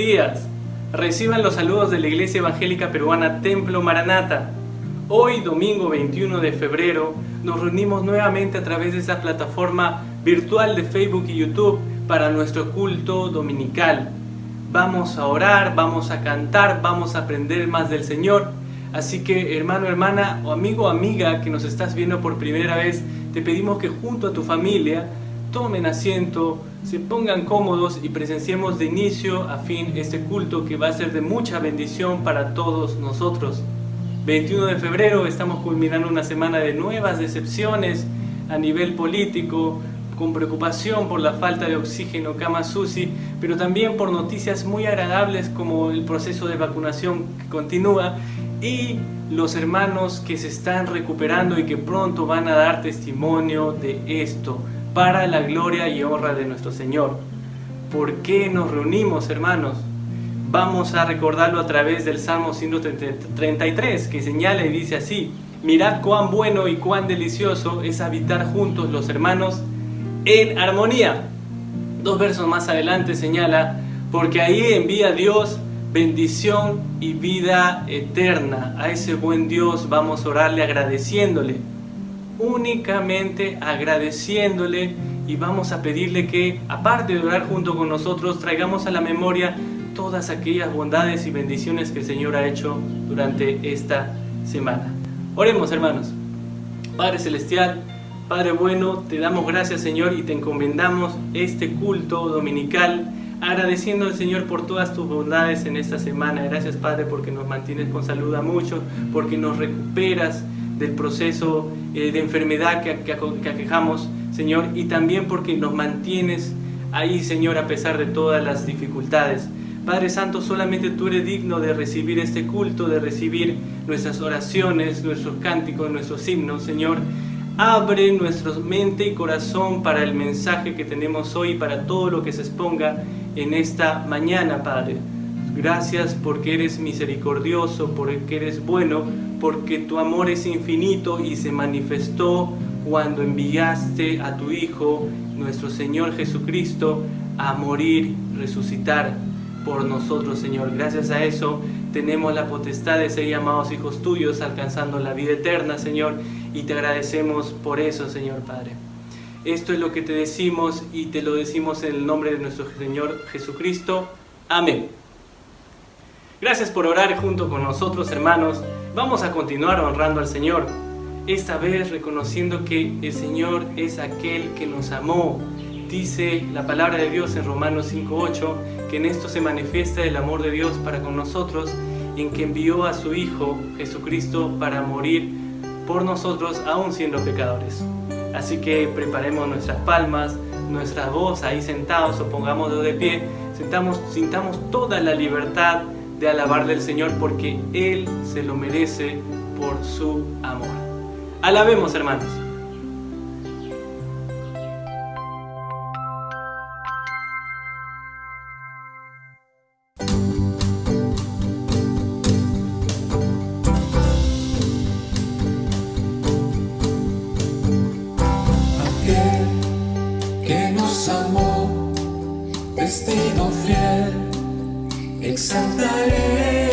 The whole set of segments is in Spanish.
días. Reciban los saludos de la Iglesia Evangélica Peruana Templo Maranata. Hoy, domingo 21 de febrero, nos reunimos nuevamente a través de esta plataforma virtual de Facebook y YouTube para nuestro culto dominical. Vamos a orar, vamos a cantar, vamos a aprender más del Señor. Así que, hermano, hermana, o amigo o amiga que nos estás viendo por primera vez, te pedimos que junto a tu familia tomen asiento, se pongan cómodos y presenciemos de inicio a fin este culto que va a ser de mucha bendición para todos nosotros. 21 de febrero estamos culminando una semana de nuevas decepciones a nivel político, con preocupación por la falta de oxígeno, camas UCI, pero también por noticias muy agradables como el proceso de vacunación que continúa y los hermanos que se están recuperando y que pronto van a dar testimonio de esto, para la gloria y honra de nuestro Señor. ¿Por qué nos reunimos, hermanos? Vamos a recordarlo a través del Salmo 133, que señala y dice así: mirad cuán bueno y cuán delicioso es habitar juntos los hermanos en armonía. 2 versos más adelante señala: porque ahí envía Dios bendición y vida eterna. A ese buen Dios vamos a orarle agradeciéndole, únicamente agradeciéndole, y vamos a pedirle que, aparte de orar junto con nosotros, traigamos a la memoria todas aquellas bondades y bendiciones que el Señor ha hecho durante esta semana. Oremos, hermanos. Padre Celestial, Padre bueno, te damos gracias, Señor, y te encomendamos este culto dominical, agradeciendo al Señor por todas tus bondades en esta semana. Gracias, Padre, porque nos mantienes con salud a muchos, porque nos recuperas del proceso de enfermedad que aquejamos, Señor, y también porque nos mantienes ahí, Señor, a pesar de todas las dificultades. Padre Santo, solamente tú eres digno de recibir este culto, de recibir nuestras oraciones, nuestros cánticos, nuestros himnos, Señor. Abre nuestra mente y corazón para el mensaje que tenemos hoy, para todo lo que se exponga en esta mañana, Padre. Gracias porque eres misericordioso, porque eres bueno, porque tu amor es infinito y se manifestó cuando enviaste a tu Hijo, nuestro Señor Jesucristo, a morir, resucitar por nosotros, Señor. Gracias a eso tenemos la potestad de ser llamados hijos tuyos, alcanzando la vida eterna, Señor, y te agradecemos por eso, Señor Padre. Esto es lo que te decimos y te lo decimos en el nombre de nuestro Señor Jesucristo. Amén. Gracias por orar junto con nosotros, hermanos. Vamos a continuar honrando al Señor, esta vez reconociendo que el Señor es aquel que nos amó. Dice la palabra de Dios en Romanos 5:8 que en esto se manifiesta el amor de Dios para con nosotros, en que envió a su Hijo Jesucristo para morir por nosotros, aún siendo pecadores. Así que preparemos nuestras palmas, nuestra voz ahí sentados, o pongámoslo de pie, sintamos toda la libertad de alabarle al Señor, porque Él se lo merece por su amor. Alabemos, hermanos. Aquel que nos amó, testigo fiel, exaltaré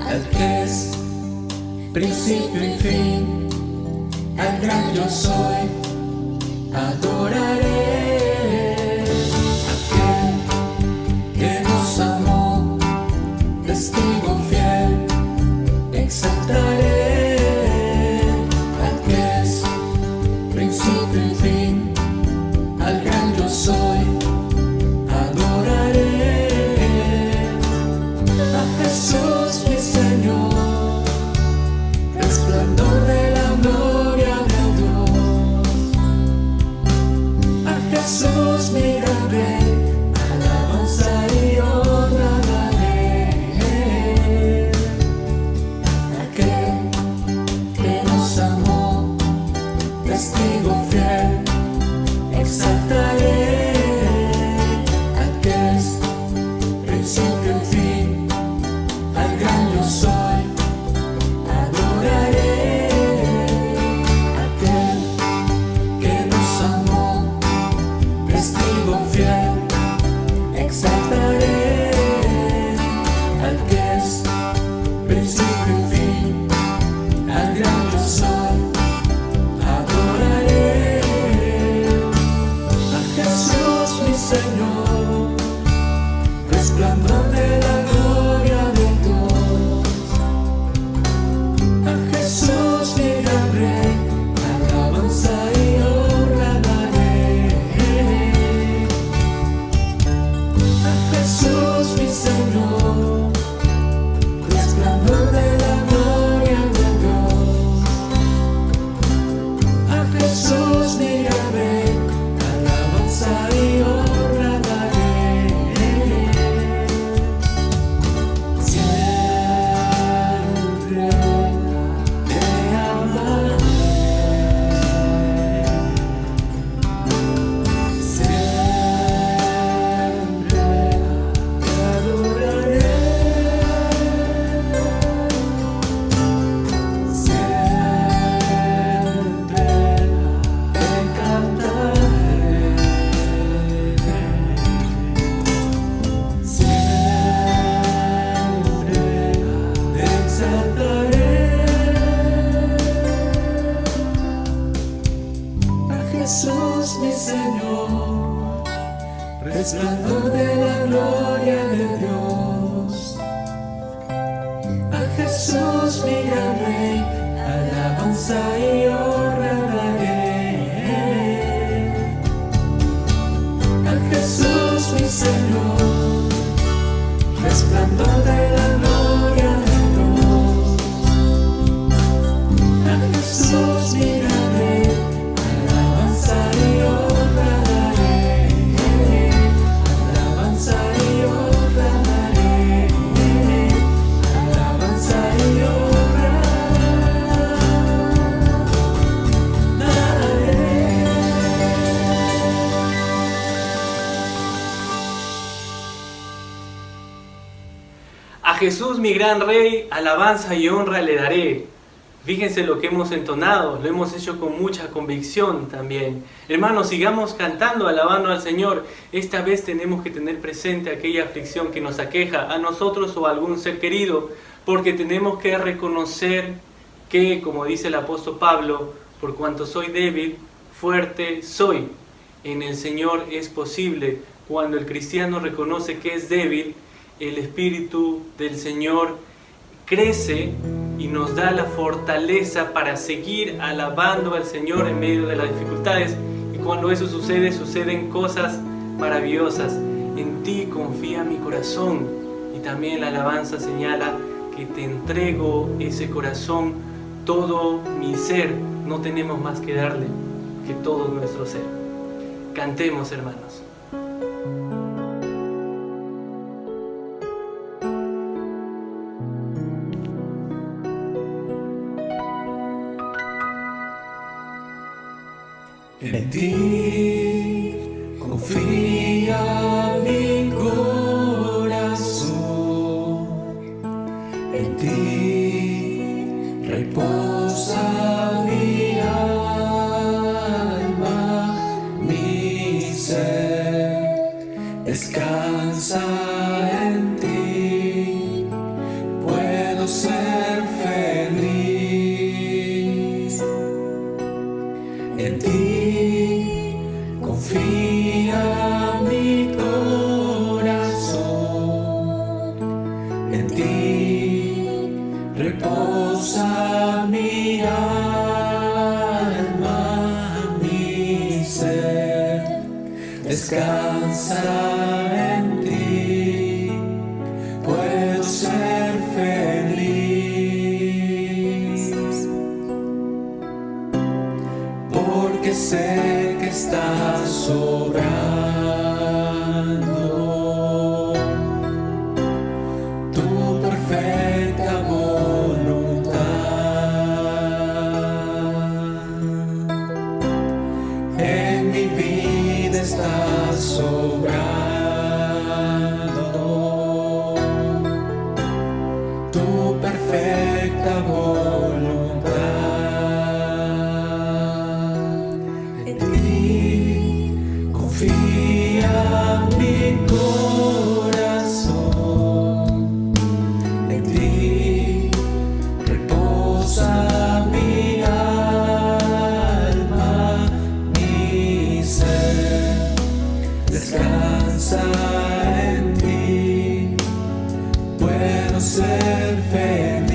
al que es principio y fin, al gran yo soy, adoraré. Aquel que nos amó, testigo fiel, exaltaré al que es principio y fin, al gran yo soy, adoraré. A Jesús mi Señor, resplandor de la gloria de Dios. A exaltaré. A Jesús mi Señor, resplandor de la gloria de Dios. A Jesús mi gran Rey, alabanza y honra daré. A Jesús mi Señor, resplandor de la gloria de Dios. A Jesús mi gran Rey, alabanza y honra daré. Alabanza y honra daré. Alabanza y honra daré. A Jesús mi gran Rey, alabanza y honra le daré. Fíjense lo que hemos entonado, lo hemos hecho con mucha convicción también. Hermanos, sigamos cantando, alabando al Señor. Esta vez tenemos que tener presente aquella aflicción que nos aqueja a nosotros o a algún ser querido, porque tenemos que reconocer que, como dice el apóstol Pablo, por cuanto soy débil, fuerte soy. En el Señor es posible. Cuando el cristiano reconoce que es débil, el Espíritu del Señor crece y nos da la fortaleza para seguir alabando al Señor en medio de las dificultades. Y cuando eso sucede, suceden cosas maravillosas. En ti confía mi corazón. Y también la alabanza señala que te entrego ese corazón, todo mi ser. No tenemos más que darle que todo nuestro ser. Cantemos, hermanos. En ti confía mi corazón, en ti reposa mi alma, mi ser descansa en ti, puedo ser feliz. En ti confía mi corazón, en ti reposa mi alma, mi ser descansa en ti, puedo ser feliz. Porque sé que estás obrando tu perfecta voluntad. En mi vida estás obrando tu perfecta voluntad. Confía mi corazón, en ti reposa mi alma, mi ser descansa en ti, puedo ser feliz.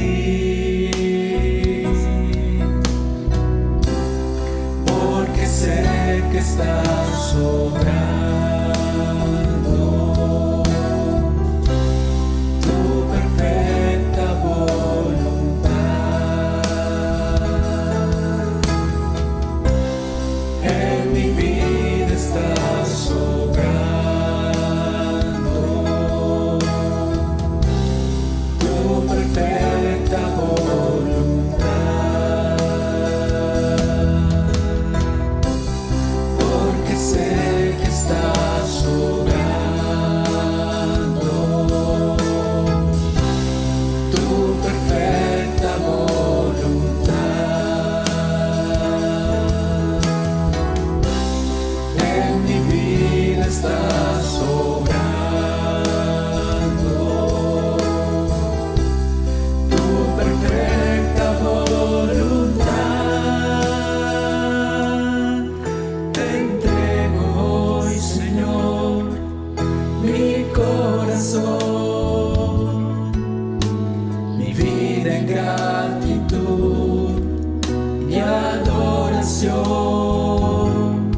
adoración,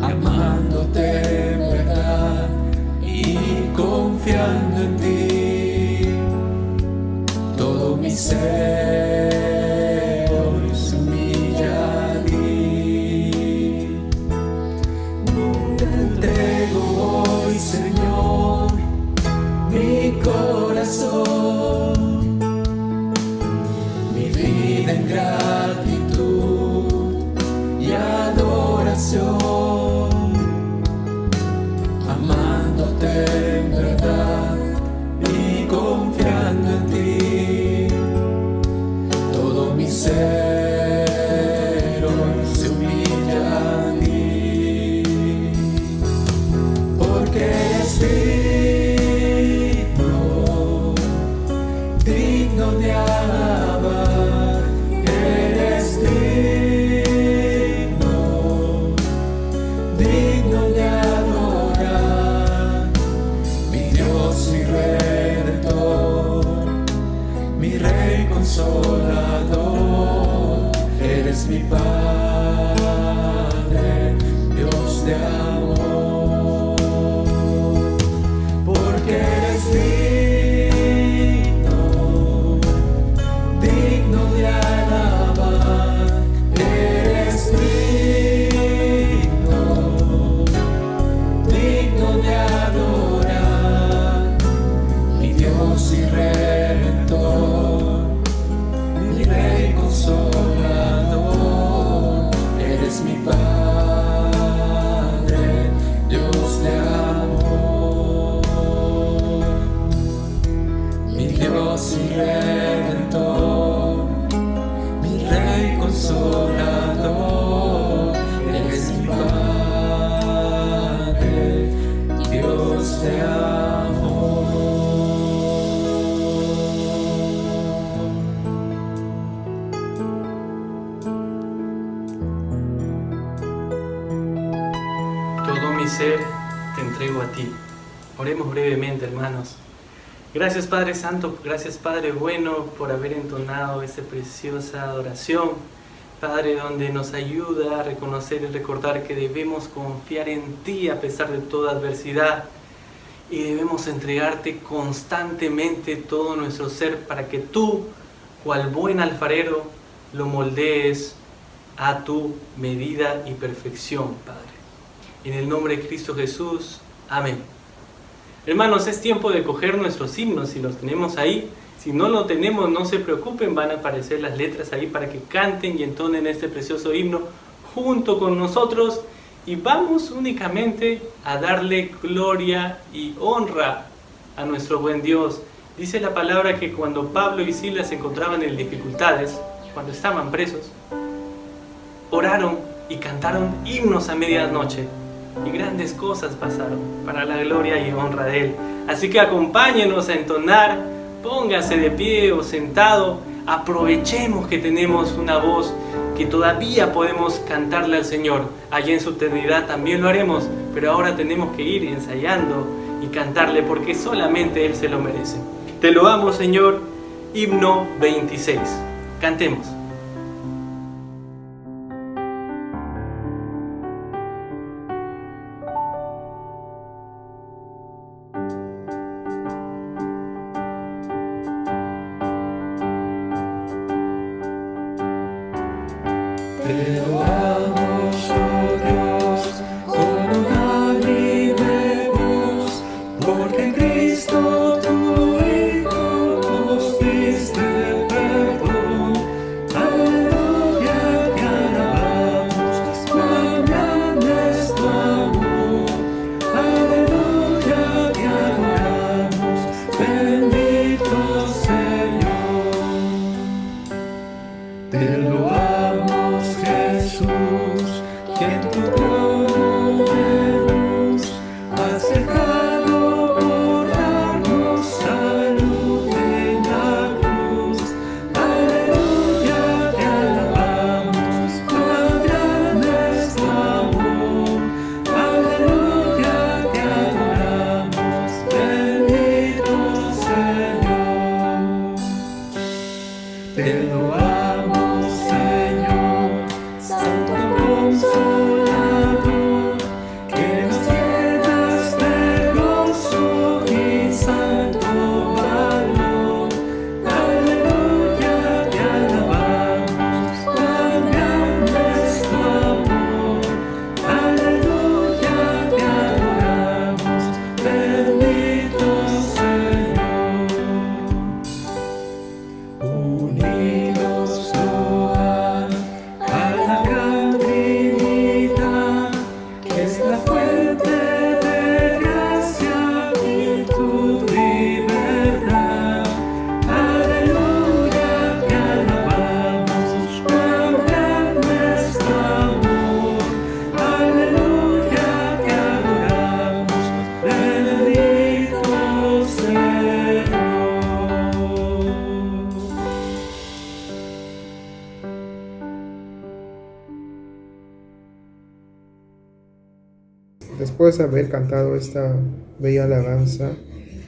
amándote en verdad y confiando en ti. Todo mi ser hoy se humilla a ti. Te entrego hoy, Señor, mi corazón, mi vida en gratitud y adoración, amándote en verdad y confiando en ti. Todo mi ser hoy se humilla a ti, porque eres digno de alabar, eres digno de adorar, mi Dios, mi Redentor, mi Rey Consolador, eres mi Padre, Dios de amor, porque eres digno de alabar, eres digno de adorar, mi Dios y Redentor, mi Rey Consolador, eres mi Padre, Dios de amor, mi Dios y Redentor, mi Rey Consolador, eres mi Padre, Dios de amor. Todo mi ser te entrego a ti. Oremos brevemente, hermanos. Gracias, Padre Santo, gracias, Padre bueno, por haber entonado esta preciosa adoración. Padre, donde nos ayuda a reconocer y recordar que debemos confiar en ti a pesar de toda adversidad. Y debemos entregarte constantemente todo nuestro ser para que tú, cual buen alfarero, lo moldees a tu medida y perfección, Padre. En el nombre de Cristo Jesús. Amén. Hermanos, es tiempo de coger nuestros himnos, si los tenemos ahí. Si no lo tenemos, no se preocupen, van a aparecer las letras ahí para que canten y entonen este precioso himno junto con nosotros. Y vamos únicamente a darle gloria y honra a nuestro buen Dios. Dice la palabra que cuando Pablo y Silas se encontraban en dificultades, cuando estaban presos, oraron y cantaron himnos a medianoche. Y grandes cosas pasaron para la gloria y honra de Él. Así que acompáñenos a entonar, póngase de pie o sentado, aprovechemos que tenemos una voz que todavía podemos cantarle al Señor. Allá en su eternidad también lo haremos, pero ahora tenemos que ir ensayando y cantarle porque solamente Él se lo merece. Te lo amo, Señor. Himno 26. Cantemos. Te adoramos, oh Dios, con unánime voz, porque en Cristo tu Hijo nos diste perdón. Aleluya, te alabamos, cuán grande es tu amor. Aleluya, te adoramos, bendito Señor. Te loamos, Jesús, que en tu trono de luz has dejado por darnos salud en la cruz. Aleluya, te alabamos, cuán grande es tu amor. Aleluya, te adoramos, bendito Señor. Te loamos, Señor, Después de haber cantado esta bella alabanza,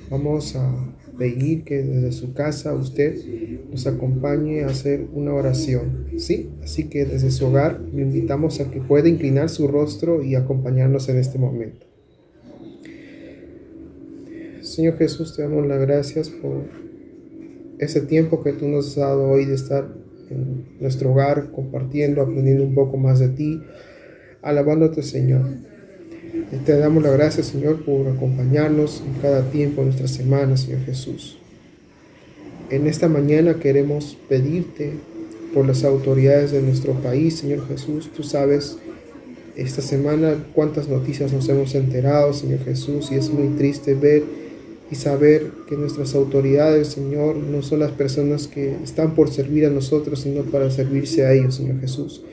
vamos a pedir que desde su casa usted nos acompañe a hacer una oración, ¿sí? Así que desde su hogar le invitamos a que pueda inclinar su rostro y acompañarnos en este momento. Señor Jesús, te damos las gracias por ese tiempo que tú nos has dado hoy de estar en nuestro hogar, compartiendo, aprendiendo un poco más de ti, alabándote, Señor. Te damos las gracias, Señor, por acompañarnos en cada tiempo de nuestra semana, Señor Jesús. En esta mañana queremos pedirte por las autoridades de nuestro país, Señor Jesús. Tú sabes esta semana cuántas noticias nos hemos enterado, Señor Jesús, y es muy triste ver y saber que nuestras autoridades, Señor, no son las personas que están por servir a nosotros, sino para servirse a ellos, Señor Jesús.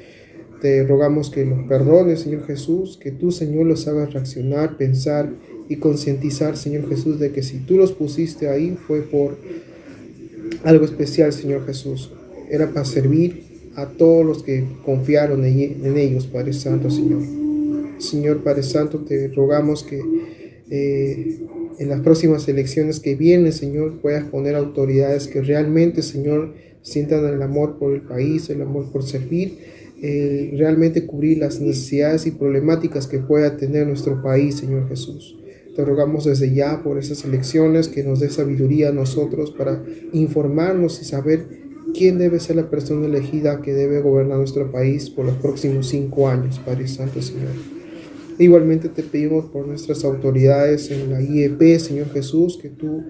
Te rogamos que los perdones, Señor Jesús, que tú, Señor, los hagas reaccionar, pensar y concientizar, Señor Jesús, de que si tú los pusiste ahí fue por algo especial, Señor Jesús. Era para servir a todos los que confiaron en ellos, Padre Santo, Señor. Señor Padre Santo, te rogamos que en las próximas elecciones que vienen, Señor, puedas poner autoridades que realmente, Señor, sientan el amor por el país, el amor por servir, realmente cubrir las necesidades y problemáticas que pueda tener nuestro país, Señor Jesús. Te rogamos desde ya por esas elecciones que nos dé sabiduría a nosotros para informarnos y saber quién debe ser la persona elegida que debe gobernar nuestro país por los próximos 5 años, Padre Santo, Señor. Igualmente te pedimos por nuestras autoridades en la IEP, Señor Jesús, que tú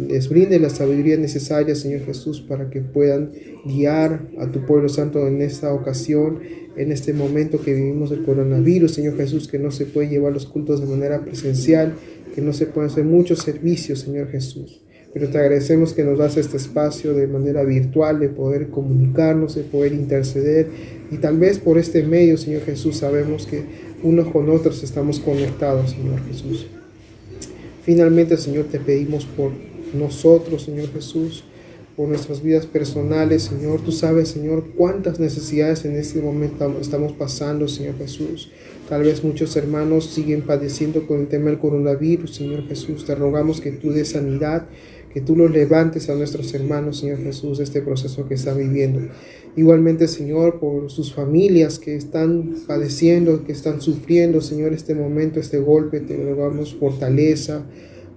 les brinde la sabiduría necesaria, Señor Jesús, para que puedan guiar a tu pueblo santo en esta ocasión, en este momento que vivimos del coronavirus, Señor Jesús, que no se puede llevar los cultos de manera presencial, que no se pueden hacer muchos servicios, Señor Jesús. Pero te agradecemos que nos das este espacio de manera virtual, de poder comunicarnos, de poder interceder. Y tal vez por este medio, Señor Jesús, sabemos que unos con otros estamos conectados, Señor Jesús. Finalmente, Señor, te pedimos por nosotros, Señor Jesús, por nuestras vidas personales, Señor. Tú sabes, Señor, cuántas necesidades en este momento estamos pasando, Señor Jesús. Tal vez muchos hermanos siguen padeciendo con el tema del coronavirus, Señor Jesús. Te rogamos que tú des sanidad, que tú los levantes a nuestros hermanos, Señor Jesús, de este proceso que están viviendo. Igualmente, Señor, por sus familias que están padeciendo, que están sufriendo, Señor, este momento, este golpe, te rogamos fortaleza,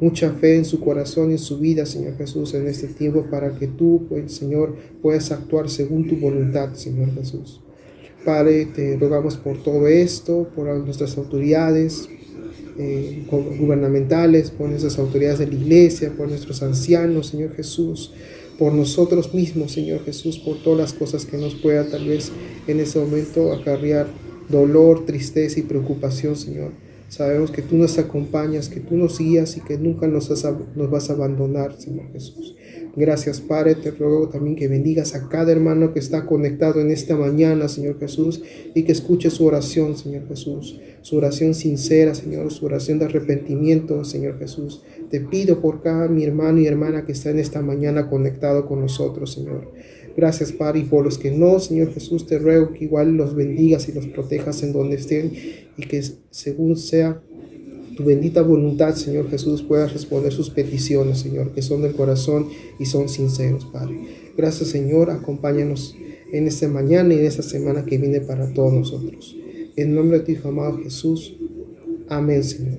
mucha fe en su corazón y en su vida, Señor Jesús, en este tiempo, para que tú, pues, Señor, puedas actuar según tu voluntad, Señor Jesús. Padre, te rogamos por todo esto, por nuestras autoridades gubernamentales, por nuestras autoridades de la iglesia, por nuestros ancianos, Señor Jesús, por nosotros mismos, Señor Jesús, por todas las cosas que nos pueda tal vez en ese momento acarrear dolor, tristeza y preocupación, Señor. Sabemos que tú nos acompañas, que tú nos guías y que nunca nos vas a abandonar, Señor Jesús. Gracias, Padre. Te ruego también que bendigas a cada hermano que está conectado en esta mañana, Señor Jesús, y que escuche su oración, Señor Jesús. Su oración sincera, Señor, su oración de arrepentimiento, Señor Jesús. Te pido por cada mi hermano y hermana que está en esta mañana conectado con nosotros, Señor. Gracias, Padre, y por los que no, Señor Jesús, te ruego que igual los bendigas y los protejas en donde estén y que según sea tu bendita voluntad, Señor Jesús, puedas responder sus peticiones, Señor, que son del corazón y son sinceros, Padre. Gracias, Señor, acompáñanos en esta mañana y en esta semana que viene para todos nosotros. En nombre de tu Hijo amado Jesús, amén, Señor.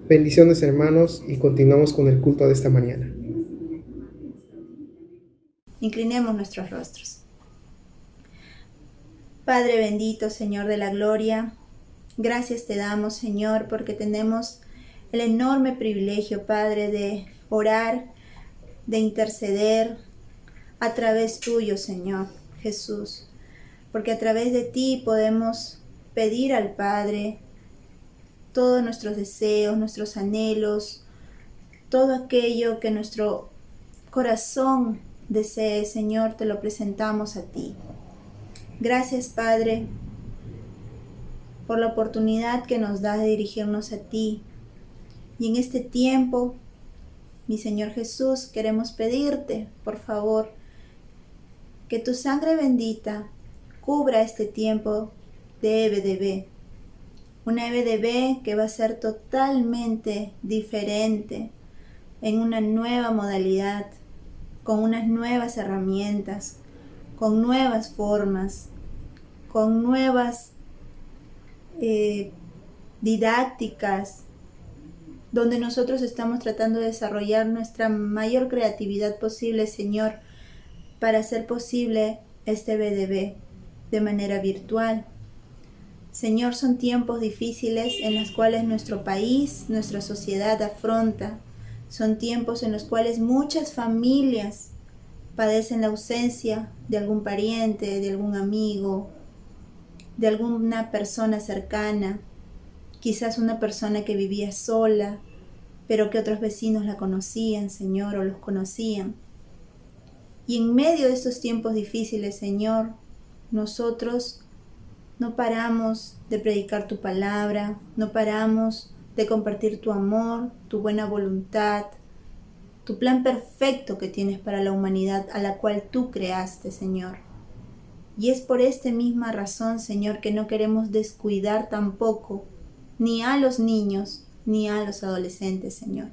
Bendiciones, hermanos, y continuamos con el culto de esta mañana. Inclinemos nuestros rostros. Padre bendito, Señor de la gloria, gracias te damos, Señor, porque tenemos el enorme privilegio, Padre, de orar, de interceder a través tuyo, Señor Jesús, porque a través de ti podemos pedir al Padre todos nuestros deseos, nuestros anhelos, todo aquello que nuestro corazón desee, Señor, te lo presentamos a ti. Gracias, Padre, por la oportunidad que nos das de dirigirnos a ti. Y en este tiempo, mi Señor Jesús, queremos pedirte, por favor, que tu sangre bendita cubra este tiempo de EBDB. Una EBDB que va a ser totalmente diferente, en una nueva modalidad, con unas nuevas herramientas, con nuevas formas, con nuevas didácticas, donde nosotros estamos tratando de desarrollar nuestra mayor creatividad posible, Señor, para hacer posible este BDB de manera virtual. Señor, son tiempos difíciles en los cuales nuestro país, nuestra sociedad afronta. Son tiempos en los cuales muchas familias padecen la ausencia de algún pariente, de algún amigo, de alguna persona cercana. Quizás una persona que vivía sola, pero que otros vecinos la conocían, Señor, o los conocían. Y en medio de estos tiempos difíciles, Señor, nosotros no paramos de predicar tu palabra, no paramos de compartir tu amor, tu buena voluntad, tu plan perfecto que tienes para la humanidad a la cual tú creaste, Señor. Y es por esta misma razón, Señor, que no queremos descuidar tampoco ni a los niños ni a los adolescentes, Señor.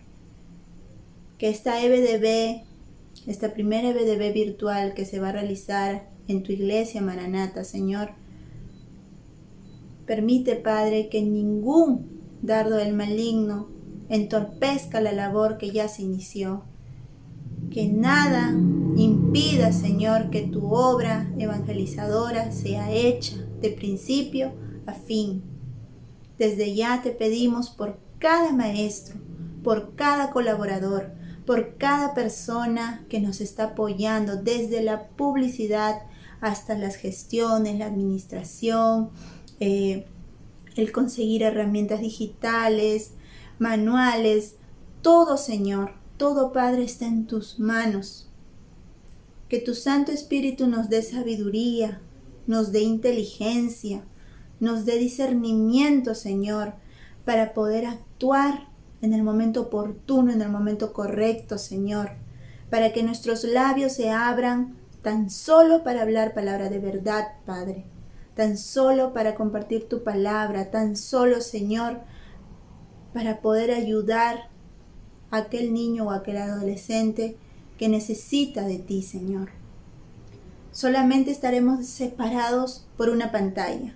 Que esta EBDB, esta primera EBDB virtual que se va a realizar en tu iglesia Maranata, Señor, permite, Padre, que ningún dardo del maligno entorpezca la labor que ya se inició. Que nada impida, Señor, que tu obra evangelizadora sea hecha de principio a fin. Desde ya te pedimos por cada maestro, por cada colaborador, por cada persona que nos está apoyando, desde la publicidad hasta las gestiones, la administración, el conseguir herramientas digitales, manuales, todo, Señor, todo, Padre, está en tus manos. Que tu Santo Espíritu nos dé sabiduría, nos dé inteligencia, nos dé discernimiento, Señor, para poder actuar en el momento oportuno, en el momento correcto, Señor, para que nuestros labios se abran tan solo para hablar palabra de verdad, Padre, tan solo para compartir tu palabra, tan solo, Señor, para poder ayudar a aquel niño o a aquel adolescente que necesita de ti, Señor. Solamente estaremos separados por una pantalla,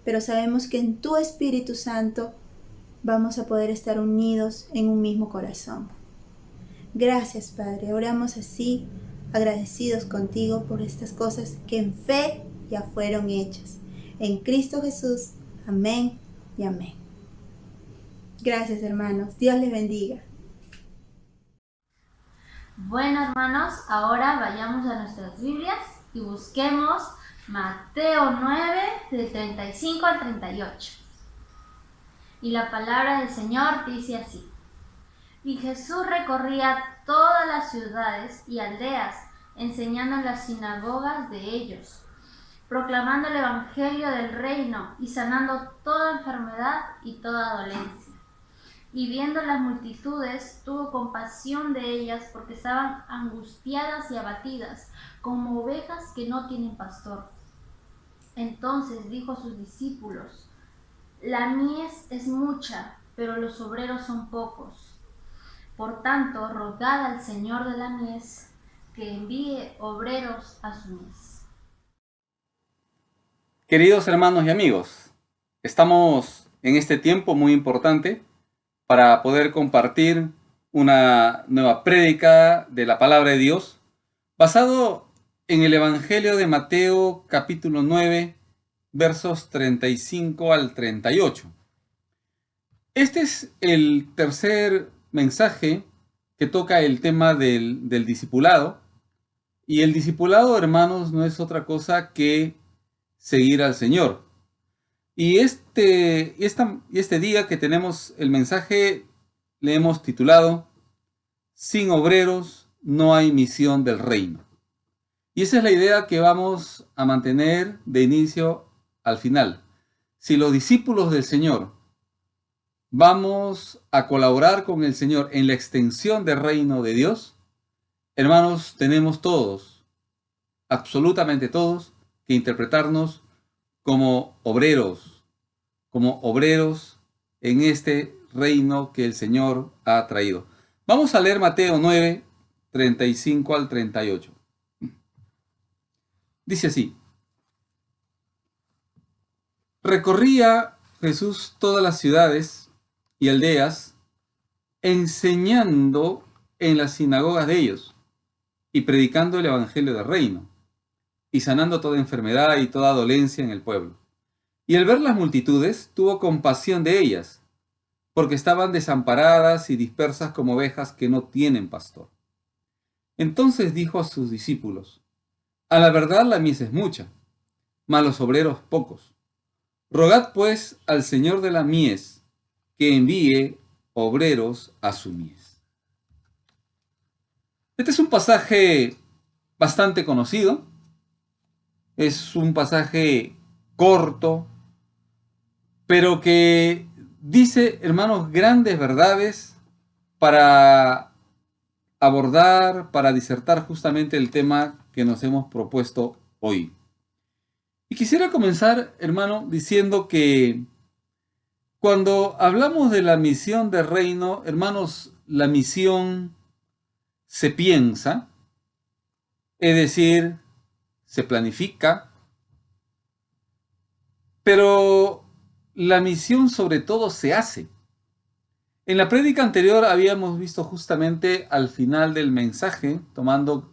pero sabemos que en tu Espíritu Santo vamos a poder estar unidos en un mismo corazón. Gracias, Padre. Oramos así, agradecidos contigo por estas cosas que en fe ya fueron hechas. En Cristo Jesús. Amén y amén. Gracias, hermanos. Dios les bendiga. Bueno, hermanos, ahora vayamos a nuestras Biblias y busquemos Mateo 9, del 35 al 38. Y la palabra del Señor dice así: Y Jesús recorría todas las ciudades y aldeas, enseñando en las sinagogas de ellos, proclamando el evangelio del reino y sanando toda enfermedad y toda dolencia. Y viendo las multitudes, tuvo compasión de ellas, porque estaban angustiadas y abatidas, como ovejas que no tienen pastor. Entonces dijo a sus discípulos: La mies es mucha, pero los obreros son pocos. Por tanto, rogad al Señor de la mies que envíe obreros a su mies. Queridos hermanos y amigos, estamos en este tiempo muy importante para poder compartir una nueva prédica de la palabra de Dios, basado en el Evangelio de Mateo, capítulo 9, versos 35 al 38. Este es el tercer mensaje que toca el tema del discipulado. Y el discipulado, hermanos, no es otra cosa que seguir al Señor. Y este día que tenemos el mensaje le hemos titulado Sin obreros no hay misión del reino. Y esa es la idea que vamos a mantener de inicio al final. Si los discípulos del Señor vamos a colaborar con el Señor en la extensión del reino de Dios, hermanos, tenemos todos, absolutamente todos, que interpretarnos como obreros en este reino que el Señor ha traído. Vamos a leer Mateo 9, 35 al 38. Dice así: recorría Jesús todas las ciudades y aldeas, enseñando en las sinagogas de ellos y predicando el evangelio del reino, y sanando toda enfermedad y toda dolencia en el pueblo. Y al ver las multitudes, tuvo compasión de ellas, porque estaban desamparadas y dispersas como ovejas que no tienen pastor. Entonces dijo a sus discípulos: a la verdad la mies es mucha, mas los obreros pocos. Rogad pues al Señor de la mies que envíe obreros a su mies. Este es un pasaje bastante conocido. Es un pasaje corto, pero que dice, hermanos, grandes verdades para abordar, para disertar justamente el tema que nos hemos propuesto hoy. Y quisiera comenzar, hermano, diciendo que cuando hablamos de la misión del reino, hermanos, la misión se piensa, es decir, se planifica, pero la misión sobre todo se hace. En la prédica anterior habíamos visto justamente al final del mensaje, tomando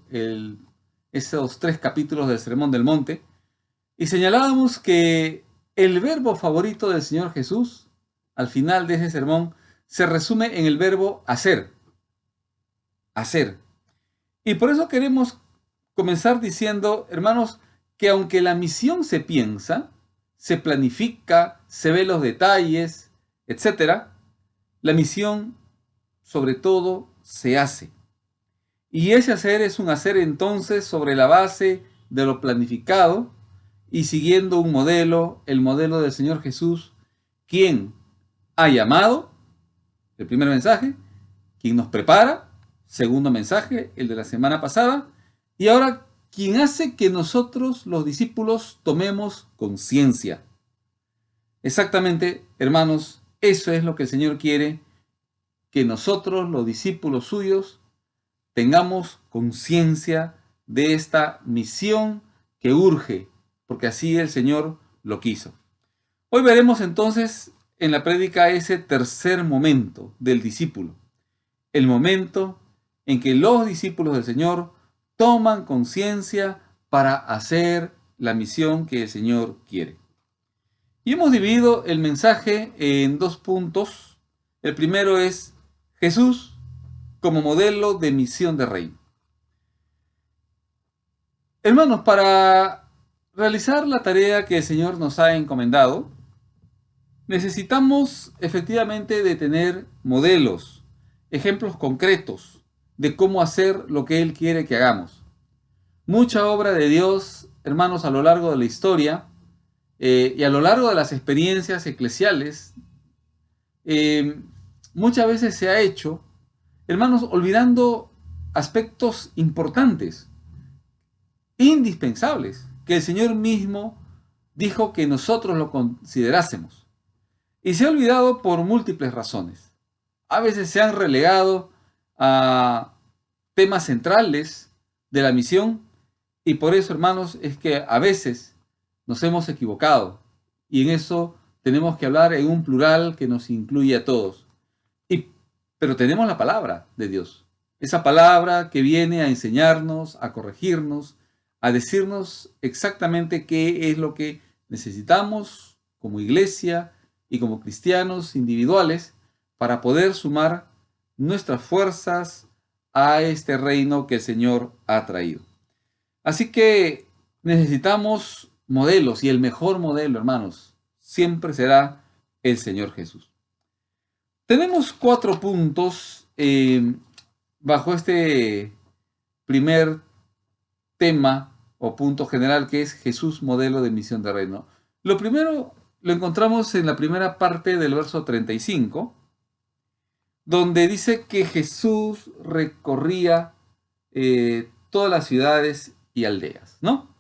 esos 3 capítulos del Sermón del Monte, y señalábamos que el verbo favorito del Señor Jesús, al final de ese sermón, se resume en el verbo hacer. Hacer. Y por eso queremos comenzar diciendo, hermanos, que aunque la misión se piensa, se planifica, se ve los detalles, etc., la misión, sobre todo, se hace. Y ese hacer es un hacer entonces sobre la base de lo planificado y siguiendo un modelo, el modelo del Señor Jesús, quien ha llamado, el primer mensaje, quien nos prepara, segundo mensaje, el de la semana pasada, y ahora quien hace que nosotros, los discípulos, tomemos conciencia. Exactamente, hermanos, eso es lo que el Señor quiere, que nosotros, los discípulos suyos, tengamos conciencia de esta misión que urge, porque así el Señor lo quiso. Hoy veremos entonces en la prédica ese tercer momento del discípulo, el momento en que los discípulos del Señor toman conciencia para hacer la misión que el Señor quiere. Y hemos dividido el mensaje en 2 puntos. El primero es Jesús como modelo de misión de reino. Hermanos, para realizar la tarea que el Señor nos ha encomendado, necesitamos efectivamente de tener modelos, ejemplos concretos de cómo hacer lo que Él quiere que hagamos. Mucha obra de Dios, hermanos, a lo largo de la historia y a lo largo de las experiencias eclesiales, muchas veces se ha hecho, hermanos, olvidando aspectos importantes, indispensables, que el Señor mismo dijo que nosotros lo considerásemos. Y se ha olvidado por múltiples razones. A veces se han relegado a temas centrales de la misión, y por eso, hermanos, es que a veces nos hemos equivocado, y en eso tenemos que hablar en un plural que nos incluye a todos. Pero tenemos la palabra de Dios, esa palabra que viene a enseñarnos, a corregirnos, a decirnos exactamente qué es lo que necesitamos como iglesia y como cristianos individuales para poder sumar nuestras fuerzas a este reino que el Señor ha traído. Así que necesitamos modelos, y el mejor modelo, hermanos, siempre será el Señor Jesús. Tenemos 4 puntos bajo este primer tema o punto general, que es Jesús, modelo de misión de reino. Lo primero lo encontramos en la primera parte del verso 35, donde dice que Jesús recorría todas las ciudades y aldeas, ¿no?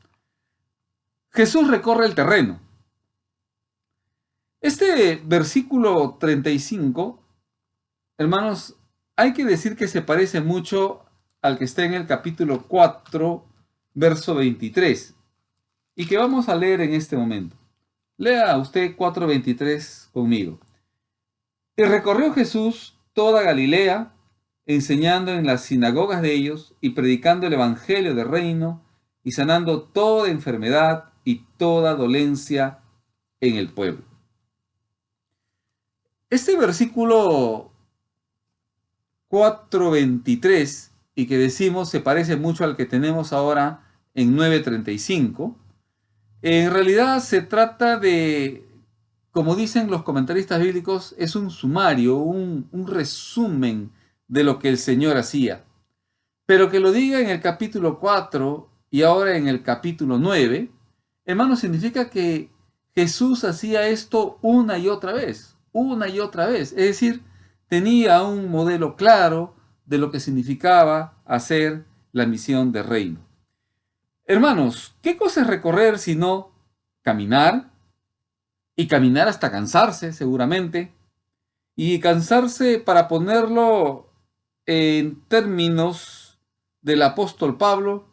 Jesús recorre el terreno. Este versículo 35, hermanos, hay que decir que se parece mucho al que está en el capítulo 4, verso 23, y que vamos a leer en este momento. Lea usted 4:23 conmigo. Y recorrió Jesús toda Galilea, enseñando en las sinagogas de ellos y predicando el evangelio del reino y sanando toda enfermedad y toda dolencia en el pueblo. Este versículo 4:23, y que decimos se parece mucho al que tenemos ahora en 9:35, en realidad se trata de, como dicen los comentaristas bíblicos, es un sumario, un resumen de lo que el Señor hacía. Pero que lo diga en el capítulo 4 y ahora en el capítulo 9, hermano, significa que Jesús hacía esto una y otra vez, una y otra vez. Es decir, tenía un modelo claro de lo que significaba hacer la misión de reino. Hermanos, ¿qué cosa es recorrer sino caminar? Y caminar hasta cansarse, seguramente. Y cansarse, para ponerlo en términos del apóstol Pablo,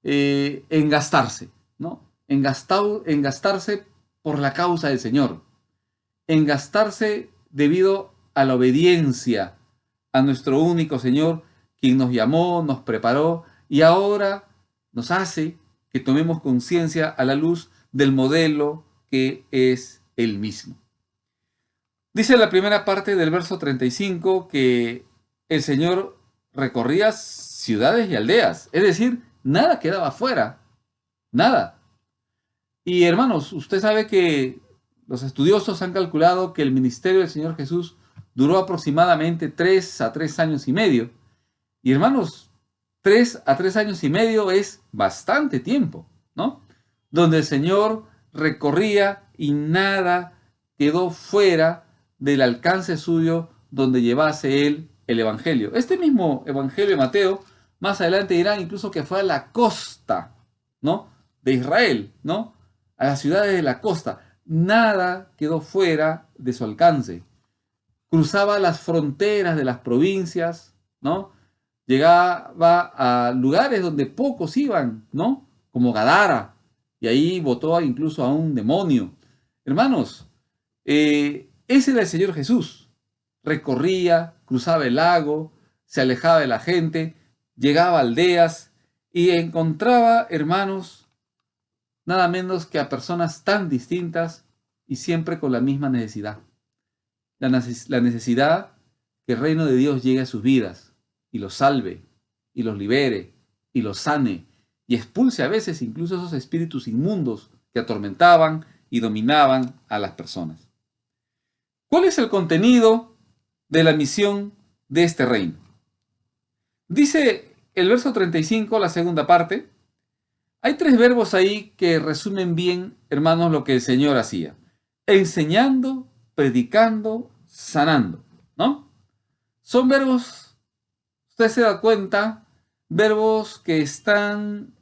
engastarse, ¿no? Engastarse por la causa del Señor. Engastarse debido a la obediencia a nuestro único Señor, quien nos llamó, nos preparó y ahora nos hace que tomemos conciencia a la luz del modelo que es Él mismo. Dice la primera parte del verso 35 que el Señor recorría ciudades y aldeas, es decir, nada quedaba fuera, nada. Y hermanos, usted sabe que los estudiosos han calculado que el ministerio del Señor Jesús duró aproximadamente 3 a 3 años y medio. Y hermanos, 3 a 3 años y medio es bastante tiempo, ¿no? Donde el Señor recorría y nada quedó fuera del alcance suyo donde llevase Él el Evangelio. Este mismo Evangelio de Mateo, más adelante dirán incluso que fue a la costa, ¿no? De Israel, ¿no? A las ciudades de la costa. Nada quedó fuera de su alcance. Cruzaba las fronteras de las provincias, ¿no? Llegaba a lugares donde pocos iban, ¿no? Como Gadara, y ahí botó incluso a un demonio. Hermanos, ese era el Señor Jesús. Recorría, cruzaba el lago, se alejaba de la gente, llegaba a aldeas y encontraba, hermanos, nada menos que a personas tan distintas y siempre con la misma necesidad. La necesidad que el reino de Dios llegue a sus vidas y los salve, y los libere, y los sane, y expulse a veces incluso esos espíritus inmundos que atormentaban y dominaban a las personas. ¿Cuál es el contenido de la misión de este reino? Dice el verso 35, la segunda parte. Hay 3 verbos ahí que resumen bien, hermanos, lo que el Señor hacía. Enseñando, predicando, sanando, ¿no? Son verbos, usted se da cuenta, verbos que están,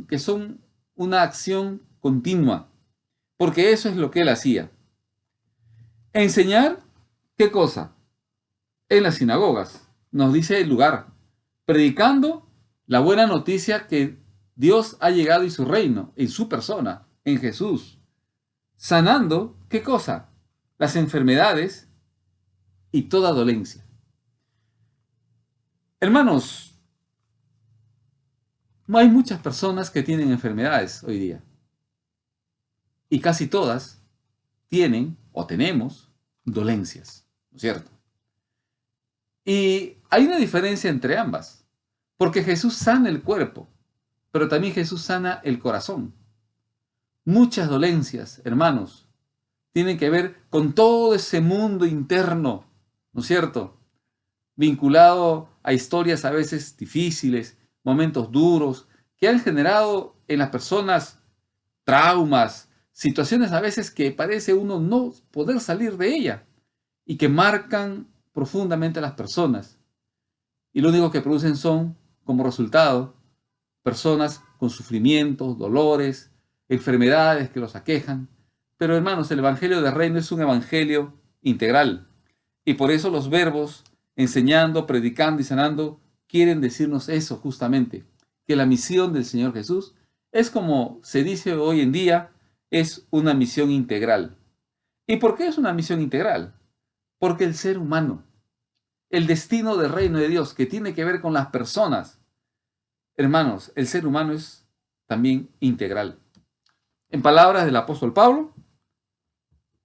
que son una acción continua, porque eso es lo que Él hacía. Enseñar, ¿qué cosa? En las sinagogas, nos dice el lugar. Predicando la buena noticia que Dios ha llegado y su reino, en su persona, en Jesús. Sanando, ¿qué cosa? Las enfermedades y toda dolencia. Hermanos, hay muchas personas que tienen enfermedades hoy día. Y casi todas tienen o tenemos dolencias, ¿no es cierto? Y hay una diferencia entre ambas, porque Jesús sana el cuerpo, pero también Jesús sana el corazón. Muchas dolencias, hermanos, tienen que ver con todo ese mundo interno, ¿no es cierto? Vinculado a historias a veces difíciles, momentos duros, que han generado en las personas traumas, situaciones a veces que parece uno no poder salir de ella y que marcan profundamente a las personas. Y lo único que producen son, como resultado, personas con sufrimientos, dolores, enfermedades que los aquejan, Pero hermanos, el evangelio del reino es un evangelio integral. Y por eso los verbos enseñando, predicando y sanando quieren decirnos eso justamente, que la misión del Señor Jesús es, como se dice hoy en día, es una misión integral. ¿Y por qué es una misión integral? Porque el ser humano, el destino del reino de Dios, que tiene que ver con las personas, hermanos, el ser humano es también integral. En palabras del apóstol Pablo,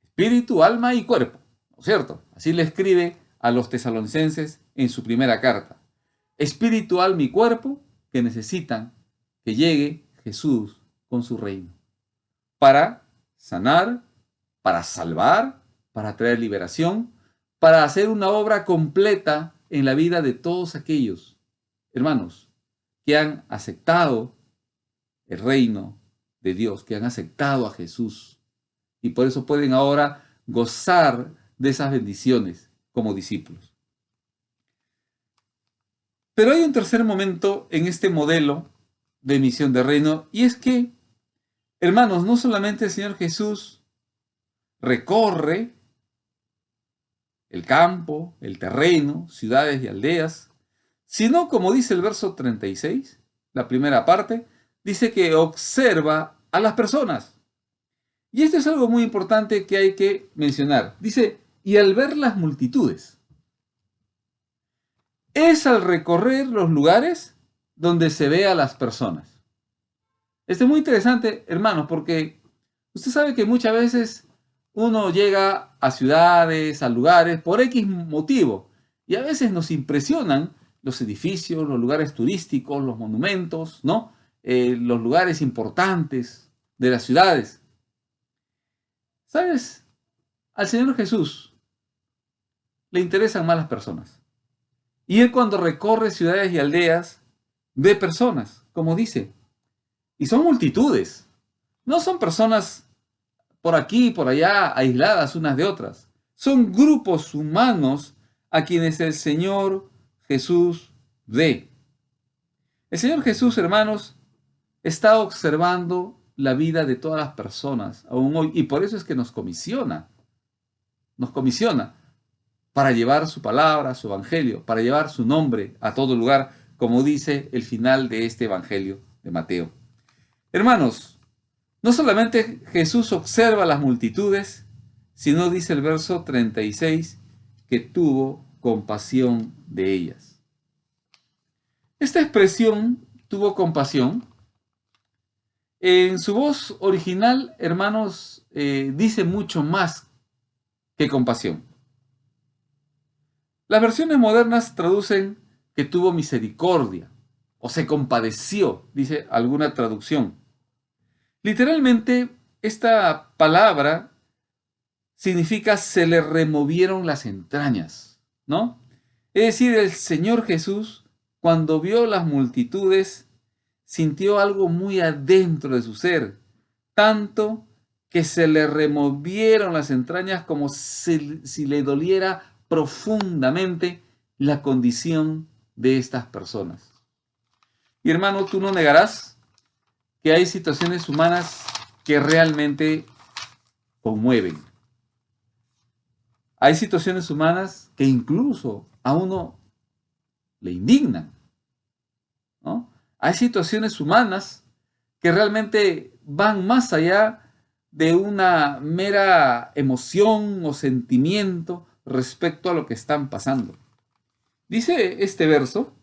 espíritu, alma y cuerpo, ¿no es cierto? Así le escribe a los tesalonicenses en su primera carta. Espíritu, alma y cuerpo que necesitan que llegue Jesús con su reino. Para sanar, para salvar, para traer liberación, para hacer una obra completa en la vida de todos aquellos hermanos que han aceptado el reino de Dios, que han aceptado a Jesús. Y por eso pueden ahora gozar de esas bendiciones como discípulos. Pero hay un tercer momento en este modelo de misión de reino, y es que, hermanos, no solamente el Señor Jesús recorre el campo, el terreno, ciudades y aldeas, sino, como dice el verso 36, la primera parte, dice que observa a las personas. Y esto es algo muy importante que hay que mencionar. Dice, y al ver las multitudes. Es al recorrer los lugares donde se ve a las personas. Esto es muy interesante, hermanos, porque usted sabe que muchas veces uno llega a ciudades, a lugares, por X motivo, y a veces nos impresionan los edificios, los lugares turísticos, los monumentos, ¿no? Los lugares importantes de las ciudades. ¿Sabes? Al Señor Jesús le interesan más las personas. Y Él, cuando recorre ciudades y aldeas, ve personas, como dice. Y son multitudes. No son personas por aquí y por allá, aisladas unas de otras. Son grupos humanos a quienes el Señor Jesús ve. El Señor Jesús, hermanos, está observando la vida de todas las personas, aún hoy, y por eso es que nos comisiona para llevar su palabra, su evangelio, para llevar su nombre a todo lugar, como dice el final de este evangelio de Mateo. Hermanos, no solamente Jesús observa las multitudes, sino dice el verso 36 que tuvo compasión de ellas. Esta expresión, tuvo compasión, en su voz original, hermanos, dice mucho más que compasión. Las versiones modernas traducen que tuvo misericordia o se compadeció, dice alguna traducción. Literalmente, esta palabra significa se le removieron las entrañas, ¿no? Es decir, el Señor Jesús, cuando vio las multitudes, sintió algo muy adentro de su ser, tanto que se le removieron las entrañas como si le doliera profundamente la condición de estas personas. Y hermano, tú no negarás que hay situaciones humanas que realmente conmueven. Hay situaciones humanas que incluso a uno le indignan, ¿no? Hay situaciones humanas que realmente van más allá de una mera emoción o sentimiento respecto a lo que están pasando. Dice este verso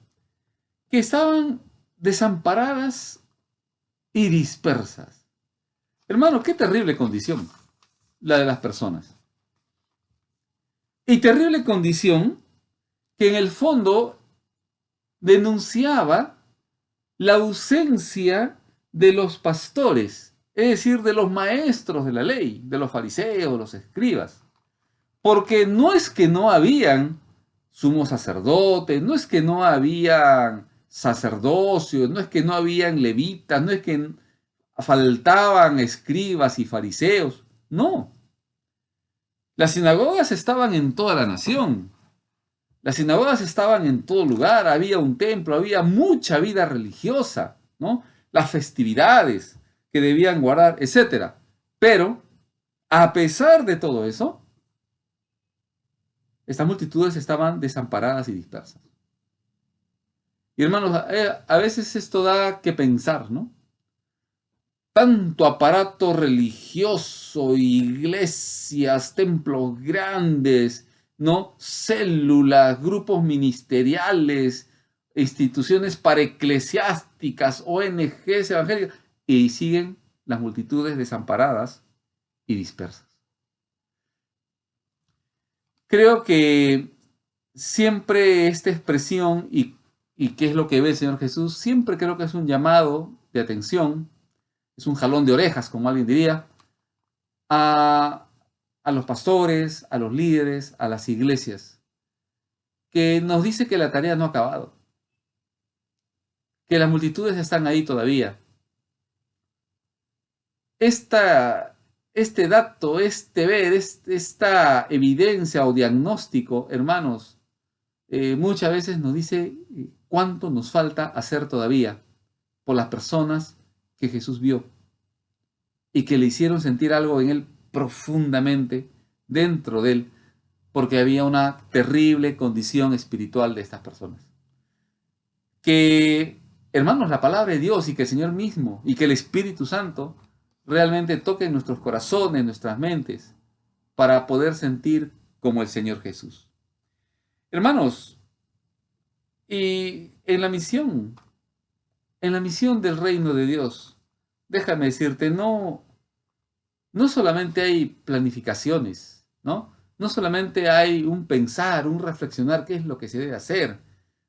que estaban desamparadas y dispersas. Hermano, qué terrible condición la de las personas. Y terrible condición que en el fondo denunciaba la ausencia de los pastores, es decir, de los maestros de la ley, de los fariseos, los escribas. Porque no es que no habían sumos sacerdotes, no es que no habían sacerdocios, no es que no habían levitas, no es que faltaban escribas y fariseos, no. Las sinagogas estaban en toda la nación. Las sinagogas estaban en todo lugar, había un templo, había mucha vida religiosa, ¿no? Las festividades que debían guardar, etc. Pero A pesar de todo eso, estas multitudes estaban desamparadas y dispersas. Y hermanos, a veces esto da que pensar, ¿no? Tanto aparato religioso, iglesias, templos grandes, ¿no? Células, grupos ministeriales, instituciones paraeclesiásticas, ONGs evangélicas, y siguen las multitudes desamparadas y dispersas. Creo que siempre esta expresión, y qué es lo que ve el Señor Jesús, siempre creo que es un llamado de atención, es un jalón de orejas, como alguien diría, a los pastores, a los líderes, a las iglesias, que nos dice que la tarea no ha acabado, que las multitudes están ahí todavía. Este dato, este ver, esta evidencia o diagnóstico, hermanos, muchas veces nos dice cuánto nos falta hacer todavía por las personas que Jesús vio y que le hicieron sentir algo en él profundamente dentro de él, porque había una terrible condición espiritual de estas personas. Que, hermanos, la palabra de Dios y que el Señor mismo y que el Espíritu Santo realmente toquen nuestros corazones, nuestras mentes, para poder sentir como el Señor Jesús. Hermanos, y en la misión del reino de Dios, déjame decirte, no solamente hay planificaciones, ¿no? No solamente hay un pensar, un reflexionar qué es lo que se debe hacer.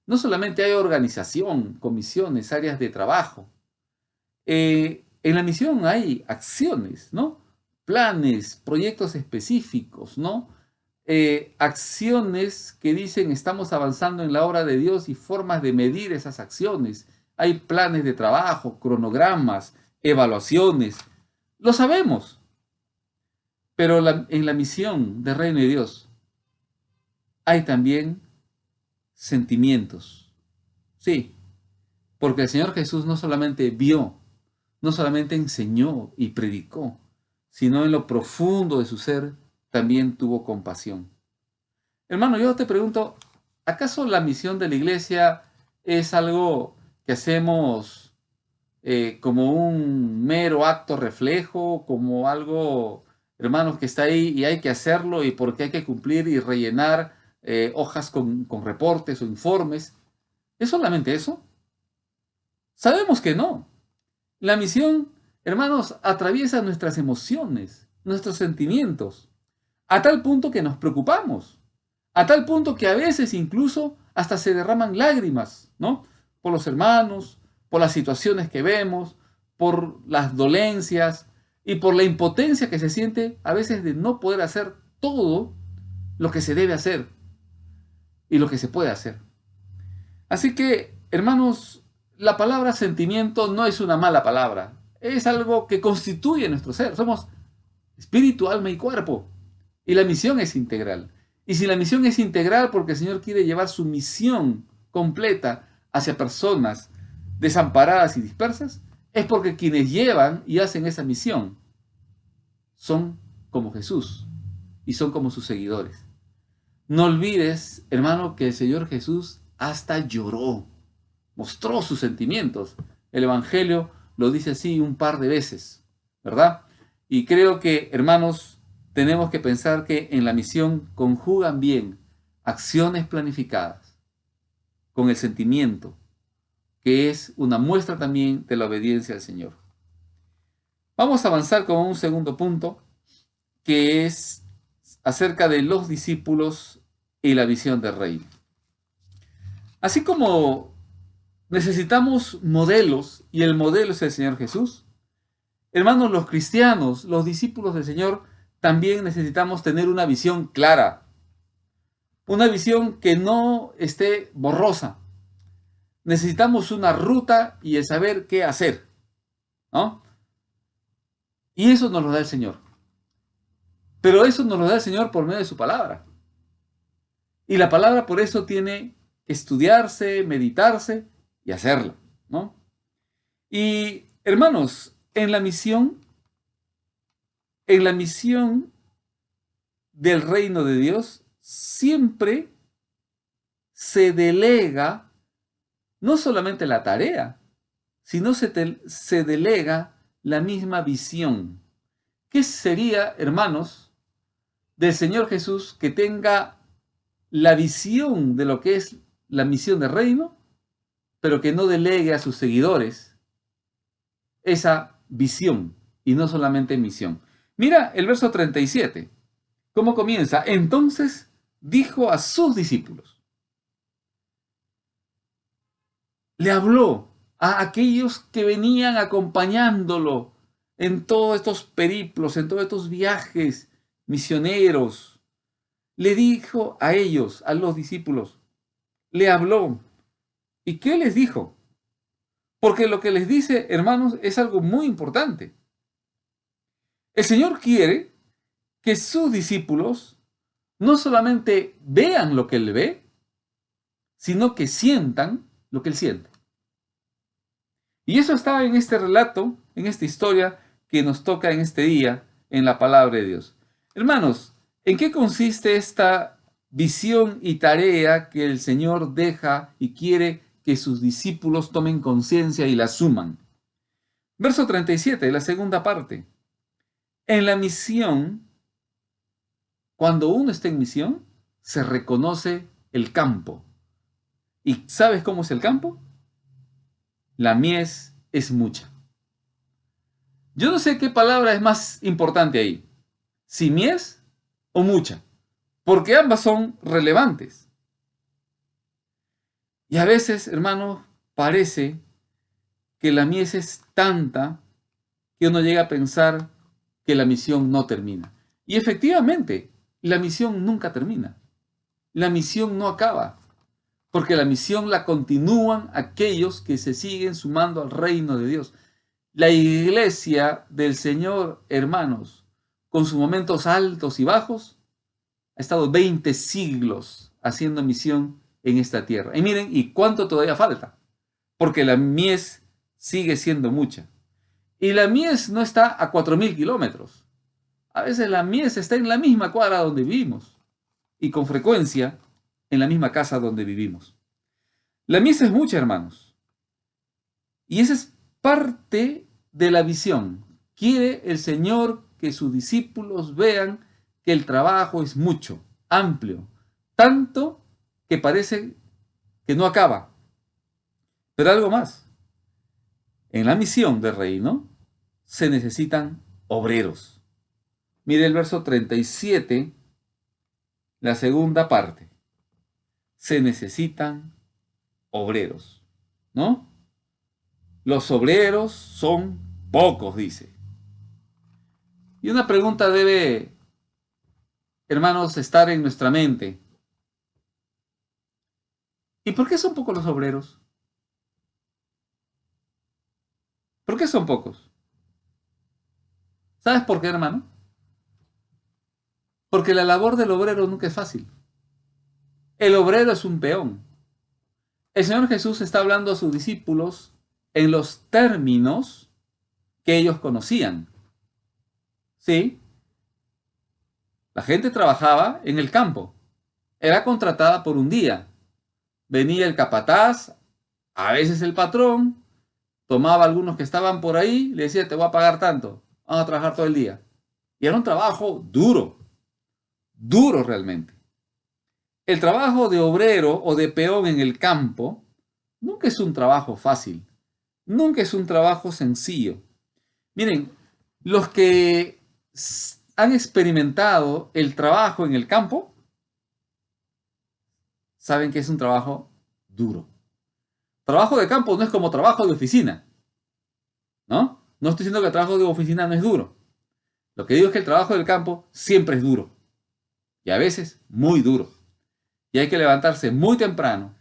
No solamente hay organización, comisiones, áreas de trabajo. En la misión hay acciones, ¿no? Planes, proyectos específicos, ¿no? Acciones que dicen estamos avanzando en la obra de Dios y formas de medir esas acciones. Hay planes de trabajo, cronogramas, evaluaciones. Lo sabemos. Pero en la misión del reino de Dios hay también sentimientos. Sí, porque el Señor Jesús no solamente vio, no solamente enseñó y predicó, sino en lo profundo de su ser también tuvo compasión. Hermano, yo te pregunto, ¿acaso la misión de la iglesia es algo que hacemos como un mero acto reflejo, como algo, hermanos, que está ahí y hay que hacerlo y porque hay que cumplir y rellenar hojas con reportes o informes? ¿Es solamente eso? Sabemos que no. La misión, hermanos, atraviesa nuestras emociones, nuestros sentimientos, a tal punto que nos preocupamos, a tal punto que a veces incluso hasta se derraman lágrimas, ¿no? Por los hermanos, por las situaciones que vemos, por las dolencias y por la impotencia que se siente a veces de no poder hacer todo lo que se debe hacer y lo que se puede hacer. Así que, hermanos, la palabra sentimiento no es una mala palabra. Es algo que constituye nuestro ser. Somos espíritu, alma y cuerpo. Y la misión es integral. Y si la misión es integral porque el Señor quiere llevar su misión completa hacia personas desamparadas y dispersas, es porque quienes llevan y hacen esa misión son como Jesús y son como sus seguidores. No olvides, hermano, que el Señor Jesús hasta lloró. Mostró sus sentimientos. El Evangelio lo dice así un par de veces, ¿verdad? Y creo que, hermanos, tenemos que pensar que en la misión conjugan bien acciones planificadas con el sentimiento, que es una muestra también de la obediencia al Señor. Vamos a avanzar con un segundo punto, que es acerca de los discípulos y la visión del reino. Así como necesitamos modelos, y el modelo es el Señor Jesús, hermanos, los cristianos, los discípulos del Señor, también necesitamos tener una visión clara, una visión que no esté borrosa. Necesitamos una ruta y el saber qué hacer, ¿no? Y eso nos lo da el Señor. Pero eso nos lo da el Señor por medio de su palabra. Y la palabra por eso tiene que estudiarse, meditarse y hacerla, ¿no? Y, hermanos, en la misión En la misión del reino de Dios siempre se delega no solamente la tarea, sino se delega la misma visión. ¿Qué sería, hermanos, del Señor Jesús que tenga la visión de lo que es la misión del reino, pero que no delegue a sus seguidores esa visión y no solamente misión? Mira el verso 37. ¿Cómo comienza? Entonces dijo a sus discípulos. Le habló a aquellos que venían acompañándolo en todos estos periplos, en todos estos viajes misioneros. Le dijo a ellos, a los discípulos, le habló. ¿Y qué les dijo? Porque lo que les dice, hermanos, es algo muy importante. El Señor quiere que sus discípulos no solamente vean lo que Él ve, sino que sientan lo que Él siente. Y eso está en este relato, en esta historia que nos toca en este día, en la palabra de Dios. Hermanos, ¿en qué consiste esta visión y tarea que el Señor deja y quiere que sus discípulos tomen conciencia y la asuman? Verso 37, la segunda parte. En la misión, cuando uno está en misión, se reconoce el campo. ¿Y sabes cómo es el campo? La mies es mucha. Yo no sé qué palabra es más importante ahí, si mies o mucha, porque ambas son relevantes. Y a veces, hermanos, parece que la mies es tanta que uno llega a pensar que la misión no termina. Y efectivamente, la misión nunca termina. La misión no acaba, porque la misión la continúan aquellos que se siguen sumando al reino de Dios. La iglesia del Señor, hermanos, con sus momentos altos y bajos, ha estado 20 siglos haciendo misión en esta tierra. Y miren, ¿y cuánto todavía falta? Porque la mies sigue siendo mucha. Y la mies no está a 4.000 kilómetros. A veces la mies está en la misma cuadra donde vivimos. Y con frecuencia en la misma casa donde vivimos. La mies es mucha, hermanos. Y esa es parte de la visión. Quiere el Señor que sus discípulos vean que el trabajo es mucho, amplio, tanto que parece que no acaba. Pero algo más. En la misión del reino se necesitan obreros. Mire el verso 37, la segunda parte. Se necesitan obreros, ¿no? Los obreros son pocos, dice. Y una pregunta debe, hermanos, estar en nuestra mente. ¿Y por qué son pocos los obreros? ¿Por qué son pocos? ¿Sabes por qué, hermano? Porque la labor del obrero nunca es fácil. El obrero es un peón. El Señor Jesús está hablando a sus discípulos en los términos que ellos conocían. ¿Sí? La gente trabajaba en el campo. Era contratada por un día. Venía el capataz, a veces el patrón, tomaba a algunos que estaban por ahí, le decía, te voy a pagar tanto, vamos a trabajar todo el día. Y era un trabajo duro, duro realmente. El trabajo de obrero o de peón en el campo nunca es un trabajo fácil, nunca es un trabajo sencillo. Miren, los que han experimentado el trabajo en el campo saben que es un trabajo duro. Trabajo de campo no es como trabajo de oficina, ¿no? No estoy diciendo que el trabajo de oficina no es duro. Lo que digo es que el trabajo del campo siempre es duro. Y a veces muy duro. Y hay que levantarse muy temprano.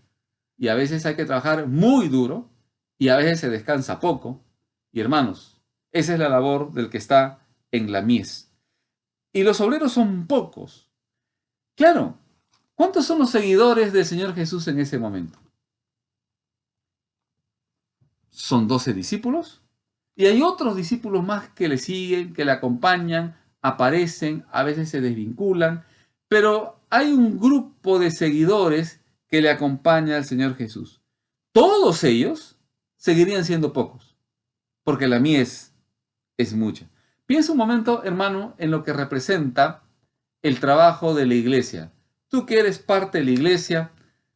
Y a veces hay que trabajar muy duro. Y a veces se descansa poco. Y hermanos, esa es la labor del que está en la mies. Y los obreros son pocos. Claro, ¿cuántos son los seguidores del Señor Jesús en ese momento? Son 12 discípulos. Y hay otros discípulos más que le siguen, que le acompañan aparecen, a veces se desvinculan, pero hay un grupo de seguidores que le acompaña al Señor Jesús. Todos ellos seguirían siendo pocos, porque la mies es mucha. Piensa un momento, hermano, en lo que representa el trabajo de la iglesia. Tú que eres parte de la iglesia,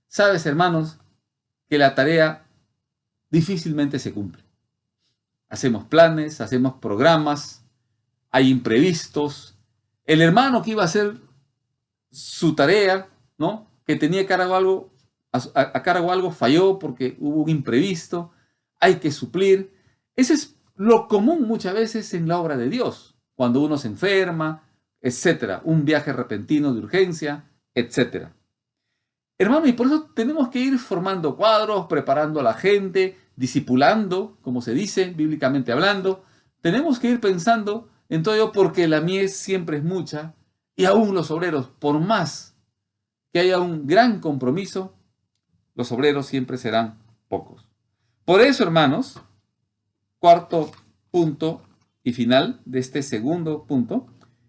sabes, hermanos, que la tarea difícilmente se cumple. Hacemos planes, hacemos programas, hay imprevistos. El hermano que iba a hacer su tarea, ¿no?, que tenía a cargo algo falló porque hubo un imprevisto, hay que suplir. Ese es lo común muchas veces en la obra de Dios, cuando uno se enferma, etcétera, un viaje repentino de urgencia, etcétera. Hermano, y por eso tenemos que ir formando cuadros, preparando a la gente, discipulando, como se dice, bíblicamente hablando. Tenemos que ir pensando en todo ello porque la mies siempre es mucha y aún los obreros, por más que haya un gran compromiso, los obreros siempre serán pocos. Por eso, hermanos, cuarto punto y final de este segundo punto,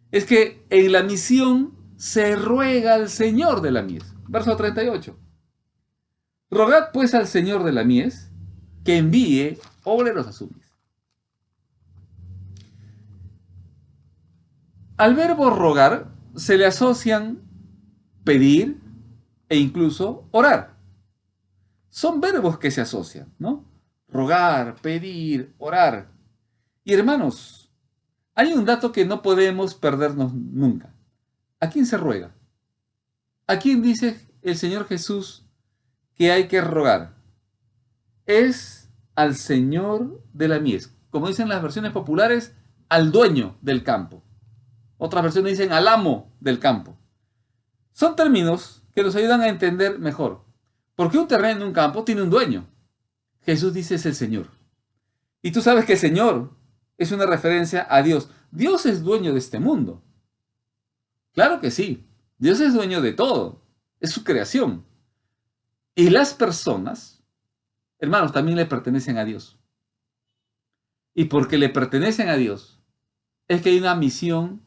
es que en la misión se ruega al Señor de la mies. Verso 38. Rogad pues al Señor de la mies que envíe obreros a su mies. Al verbo rogar se le asocian pedir e incluso orar. Son verbos que se asocian, ¿no? Rogar, pedir, orar. Y hermanos, hay un dato que no podemos perdernos nunca. ¿A quién se ruega? ¿A quién dice el Señor Jesús que hay que rogar? Es al Señor de la mies. Como dicen las versiones populares, al dueño del campo. Otras versiones dicen al amo del campo. Son términos que nos ayudan a entender mejor. Porque un terreno, un campo, tiene un dueño. Jesús dice es el Señor. Y tú sabes que Señor es una referencia a Dios. Dios es dueño de este mundo. Claro que sí. Dios es dueño de todo. Es su creación. Y las personas, hermanos, también le pertenecen a Dios. Y porque le pertenecen a Dios, es que hay una misión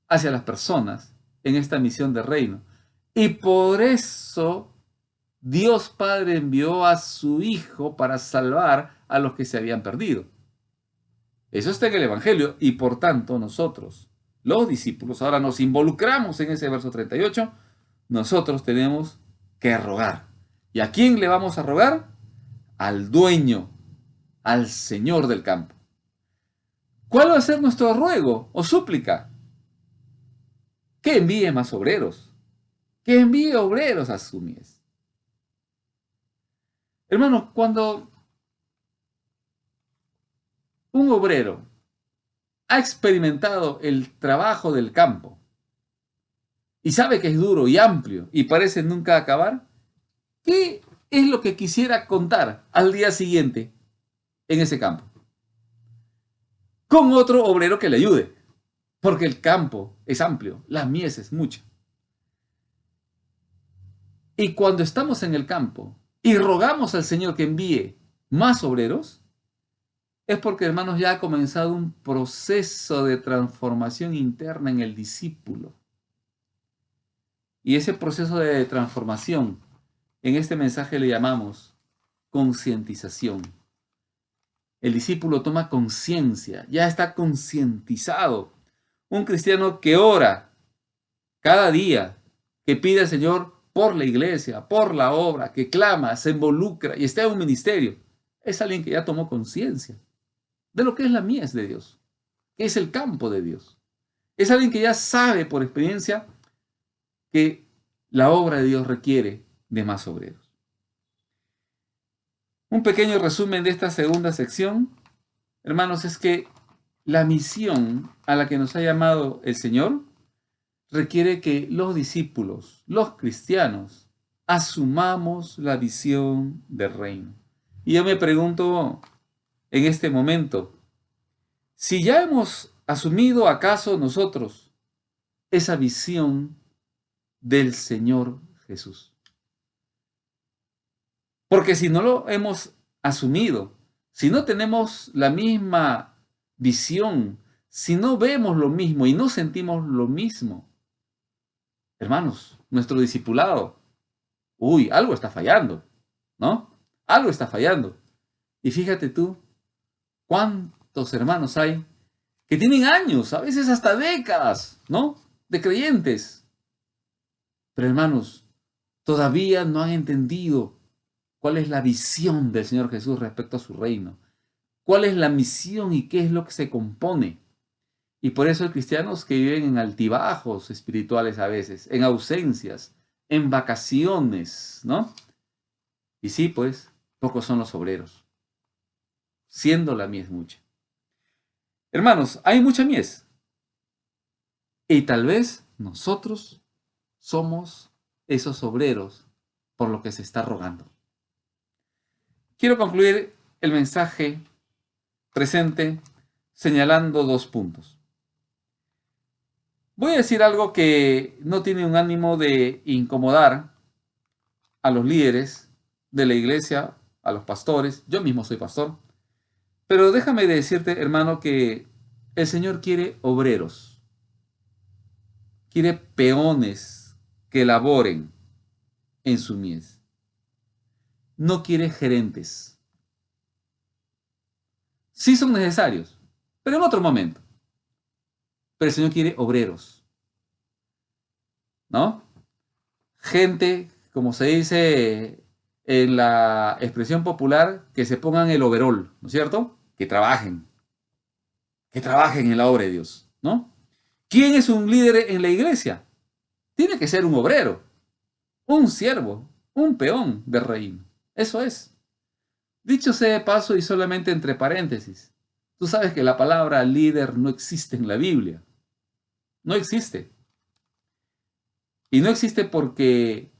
hacia las personas en esta misión de reino. Y por eso Dios Padre envió a su Hijo para salvar a los que se habían perdido. Eso está en el Evangelio y por tanto nosotros, los discípulos, ahora nos involucramos en ese verso 38, nosotros tenemos que rogar. ¿Y a quién le vamos a rogar? Al dueño, al Señor del campo. ¿Cuál va a ser nuestro ruego o súplica? Que envíe más obreros, que envíe obreros a su mies. Hermanos, cuando un obrero ha experimentado el trabajo del campo y sabe que es duro y amplio y parece nunca acabar, ¿qué es lo que quisiera contar al día siguiente en ese campo? Con otro obrero que le ayude, porque el campo es amplio, la mies es mucha. Y cuando estamos en el campo y rogamos al Señor que envíe más obreros, es porque, hermanos, ya ha comenzado un proceso de transformación interna en el discípulo. Y ese proceso de transformación, en este mensaje le llamamos concientización. El discípulo toma conciencia, ya está concientizado. Un cristiano que ora cada día, que pide al Señor por la iglesia, por la obra, que clama, se involucra y está en un ministerio, es alguien que ya tomó conciencia de lo que es la mies de Dios, que es el campo de Dios. Es alguien que ya sabe por experiencia que la obra de Dios requiere de más obreros. Un pequeño resumen de esta segunda sección, hermanos, es que la misión a la que nos ha llamado el Señor requiere que los discípulos, los cristianos, asumamos la visión del reino. Y yo me pregunto en este momento, si ya hemos asumido acaso nosotros esa visión del Señor Jesús. Porque si no lo hemos asumido, si no tenemos la misma visión si no vemos lo mismo y no sentimos lo mismo, hermanos, nuestro discipulado, algo está fallando, ¿no? Algo está fallando. Y fíjate tú, cuántos hermanos hay que tienen años, a veces hasta décadas, ¿no? De creyentes. Pero hermanos, todavía no han entendido cuál es la visión del Señor Jesús respecto a su reino. Cuál es la misión y qué es lo que se compone. Y por eso hay cristianos que viven en altibajos espirituales a veces, en ausencias, en vacaciones, ¿no? Y sí, pues, pocos son los obreros, siendo la mies mucha. Hermanos, hay mucha mies. Y tal vez nosotros somos esos obreros por lo que se está rogando. Quiero concluir el mensaje presente señalando 2 puntos. Voy a decir algo que no tiene un ánimo de incomodar a los líderes de la iglesia, a los pastores. Yo mismo soy pastor. Pero déjame decirte, hermano, que el Señor quiere obreros. Quiere peones que laboren en su mies. No quiere gerentes. Sí son necesarios, pero en otro momento. Pero el Señor quiere obreros, ¿no? Gente, como se dice en la expresión popular, que se pongan el overol, ¿no es cierto? Que trabajen en la obra de Dios, ¿no? ¿Quién es un líder en la iglesia? Tiene que ser un obrero, un siervo, un peón del reino. Eso es. Dicho sea de paso y solamente entre paréntesis, tú sabes que la palabra líder no existe en la Biblia. No existe. Y no existe porque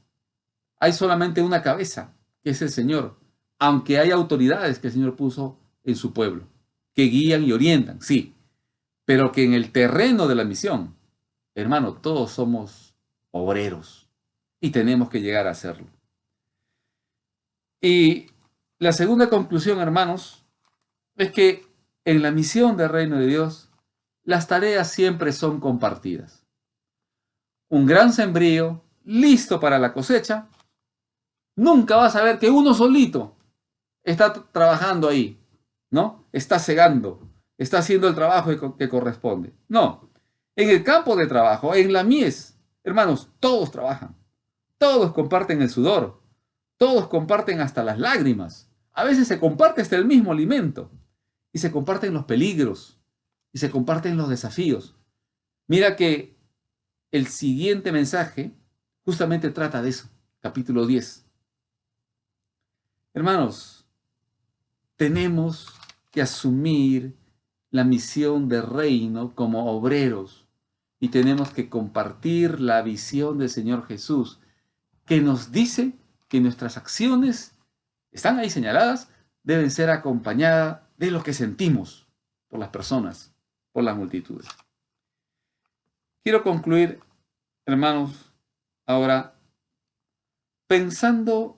hay solamente una cabeza, que es el Señor, aunque hay autoridades que el Señor puso en su pueblo, que guían y orientan, sí, pero que en el terreno de la misión, hermano, todos somos obreros y tenemos que llegar a hacerlo. Y la segunda conclusión, hermanos, es que en la misión del reino de Dios, las tareas siempre son compartidas. Un gran sembrío, listo para la cosecha, nunca vas a ver que uno solito está trabajando ahí, ¿no? Está segando, está haciendo el trabajo que corresponde. No, en el campo de trabajo, en la mies, hermanos, todos trabajan, todos comparten el sudor, todos comparten hasta las lágrimas. A veces se comparte hasta el mismo alimento y se comparten los peligros y se comparten los desafíos. Mira que el siguiente mensaje justamente trata de eso, capítulo 10. Hermanos, tenemos que asumir la misión del reino como obreros y tenemos que compartir la visión del Señor Jesús, que nos dice que nuestras acciones, están ahí señaladas, deben ser acompañadas de lo que sentimos por las personas, por las multitudes. Quiero concluir, hermanos, ahora pensando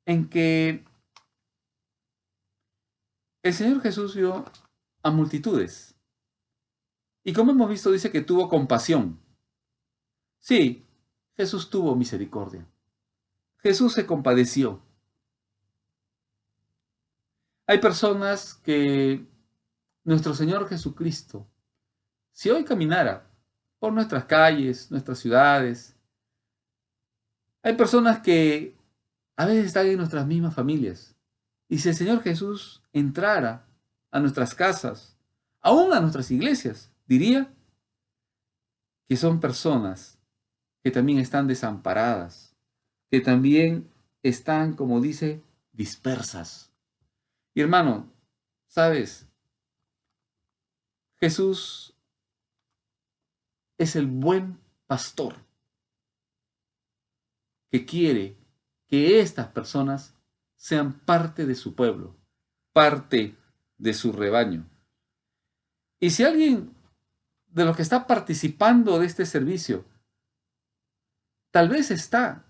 en que el Señor Jesús vio a multitudes. Y como hemos visto, dice que tuvo compasión. Sí, Jesús tuvo misericordia. Jesús se compadeció. Hay personas que nuestro Señor Jesucristo, si hoy caminara por nuestras calles, nuestras ciudades, hay personas que a veces están en nuestras mismas familias. Y si el Señor Jesús entrara a nuestras casas, aún a nuestras iglesias, diría que son personas que también están desamparadas, que también están, como dice, dispersas. Y hermano, ¿sabes? Jesús es el buen pastor que quiere que estas personas sean parte de su pueblo, parte de su rebaño. Y si alguien de los que está participando de este servicio, tal vez está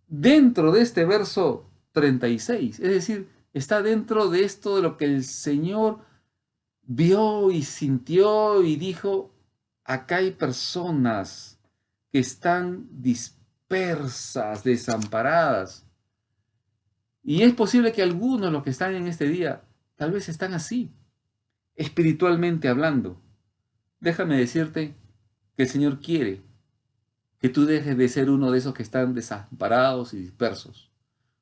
dentro de este verso 36, es decir, está dentro de esto de lo que el Señor vio y sintió y dijo, acá hay personas que están dispersas, desamparadas. Y es posible que algunos de los que están en este día tal vez están así, espiritualmente hablando. Déjame decirte que el Señor quiere que tú dejes de ser uno de esos que están desamparados y dispersos,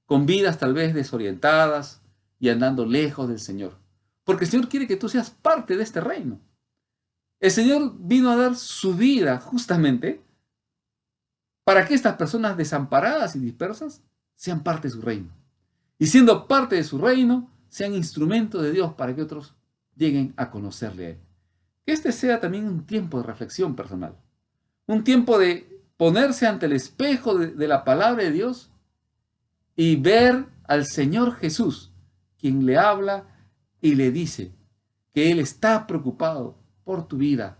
con vidas tal vez desorientadas y andando lejos del Señor. Porque el Señor quiere que tú seas parte de este reino. El Señor vino a dar su vida justamente para que estas personas desamparadas y dispersas sean parte de su reino. Y siendo parte de su reino, sean instrumento de Dios para que otros lleguen a conocerle a Él. Que este sea también un tiempo de reflexión personal. Un tiempo de ponerse ante el espejo de la palabra de Dios y ver al Señor Jesús, quien le habla y le dice que Él está preocupado por tu vida,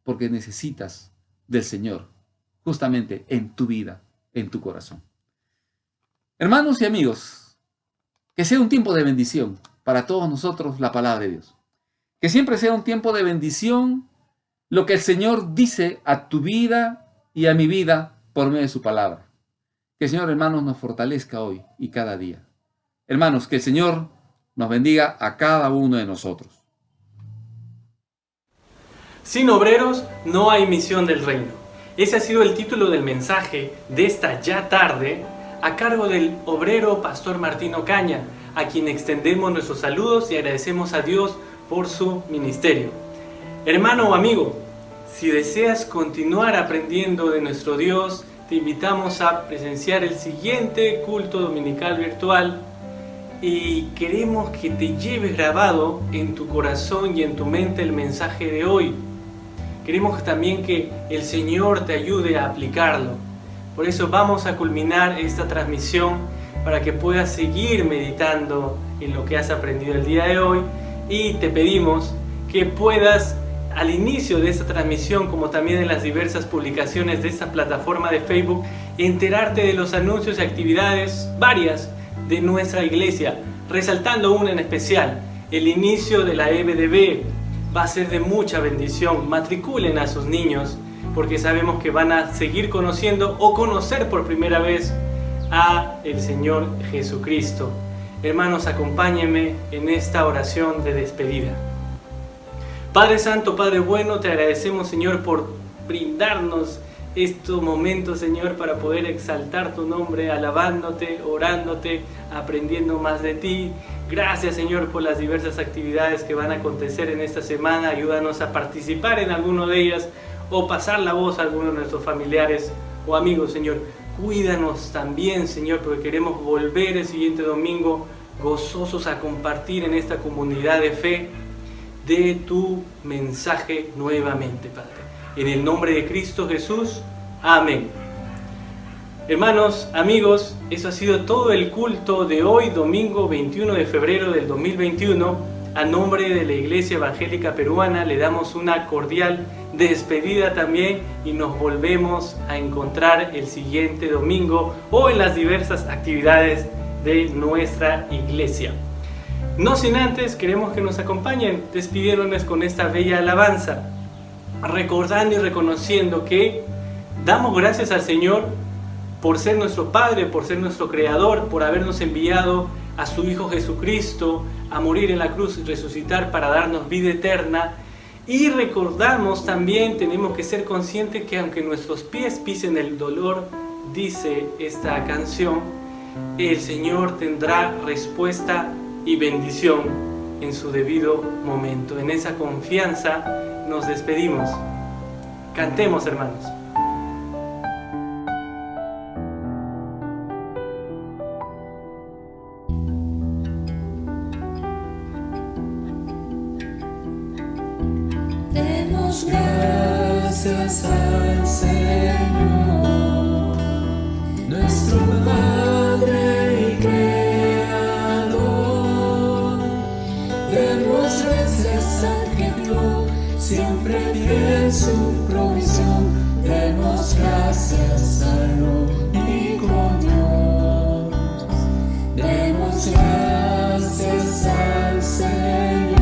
porque necesitas del Señor, justamente en tu vida, en tu corazón. Hermanos y amigos, que sea un tiempo de bendición para todos nosotros la palabra de Dios. Que siempre sea un tiempo de bendición lo que el Señor dice a tu vida y a mi vida por medio de su palabra. Que el Señor, hermanos, nos fortalezca hoy y cada día. Hermanos, que el Señor nos bendiga a cada uno de nosotros. Sin obreros no hay misión del reino. Ese ha sido el título del mensaje de esta ya tarde, a cargo del obrero Pastor Martín Ocaña, a quien extendemos nuestros saludos y agradecemos a Dios por su ministerio. Hermano o amigo, si deseas continuar aprendiendo de nuestro Dios, te invitamos a presenciar el siguiente culto dominical virtual y queremos que te lleves grabado en tu corazón y en tu mente el mensaje de hoy. Queremos también que el Señor te ayude a aplicarlo. Por eso vamos a culminar esta transmisión para que puedas seguir meditando en lo que has aprendido el día de hoy, y te pedimos que puedas al inicio de esta transmisión, como también en las diversas publicaciones de esta plataforma de Facebook, enterarte de los anuncios y actividades varias de nuestra iglesia, resaltando una en especial, el inicio de la EBDB. Va a ser de mucha bendición. Matriculen a sus niños, porque sabemos que van a seguir conociendo o conocer por primera vez a el Señor Jesucristo. Hermanos, acompáñenme en esta oración de despedida. Padre Santo, Padre bueno, te agradecemos, Señor, por brindarnos estos momentos, Señor, para poder exaltar tu nombre, alabándote, orándote, aprendiendo más de ti. Gracias, Señor, por las diversas actividades que van a acontecer en esta semana. Ayúdanos a participar en alguno de ellas o pasar la voz a alguno de nuestros familiares o amigos, Señor. Cuídanos también, Señor, porque queremos volver el siguiente domingo gozosos a compartir en esta comunidad de fe de tu mensaje nuevamente, Padre. En el nombre de Cristo Jesús. Amén. Hermanos, amigos, eso ha sido todo el culto de hoy, domingo 21 de febrero del 2021. A nombre de la Iglesia Evangélica Peruana le damos una cordial despedida también y nos volvemos a encontrar el siguiente domingo o en las diversas actividades de nuestra iglesia. No sin antes, queremos que nos acompañen despidiéndonos con esta bella alabanza, recordando y reconociendo que damos gracias al Señor por ser nuestro Padre, por ser nuestro Creador, por habernos enviado a su Hijo Jesucristo a morir en la cruz y resucitar para darnos vida eterna. Y recordamos también, tenemos que ser conscientes que aunque nuestros pies pisen el dolor, dice esta canción, el Señor tendrá respuesta y bendición en su debido momento. En esa confianza nos despedimos. Cantemos, hermanos. Demos gracias al Señor, nuestro Padre y Creador. Demos gracias al que dio siempre fiel su provisión. Demos gracias al único Dios. Demos gracias al Señor.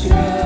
gracias.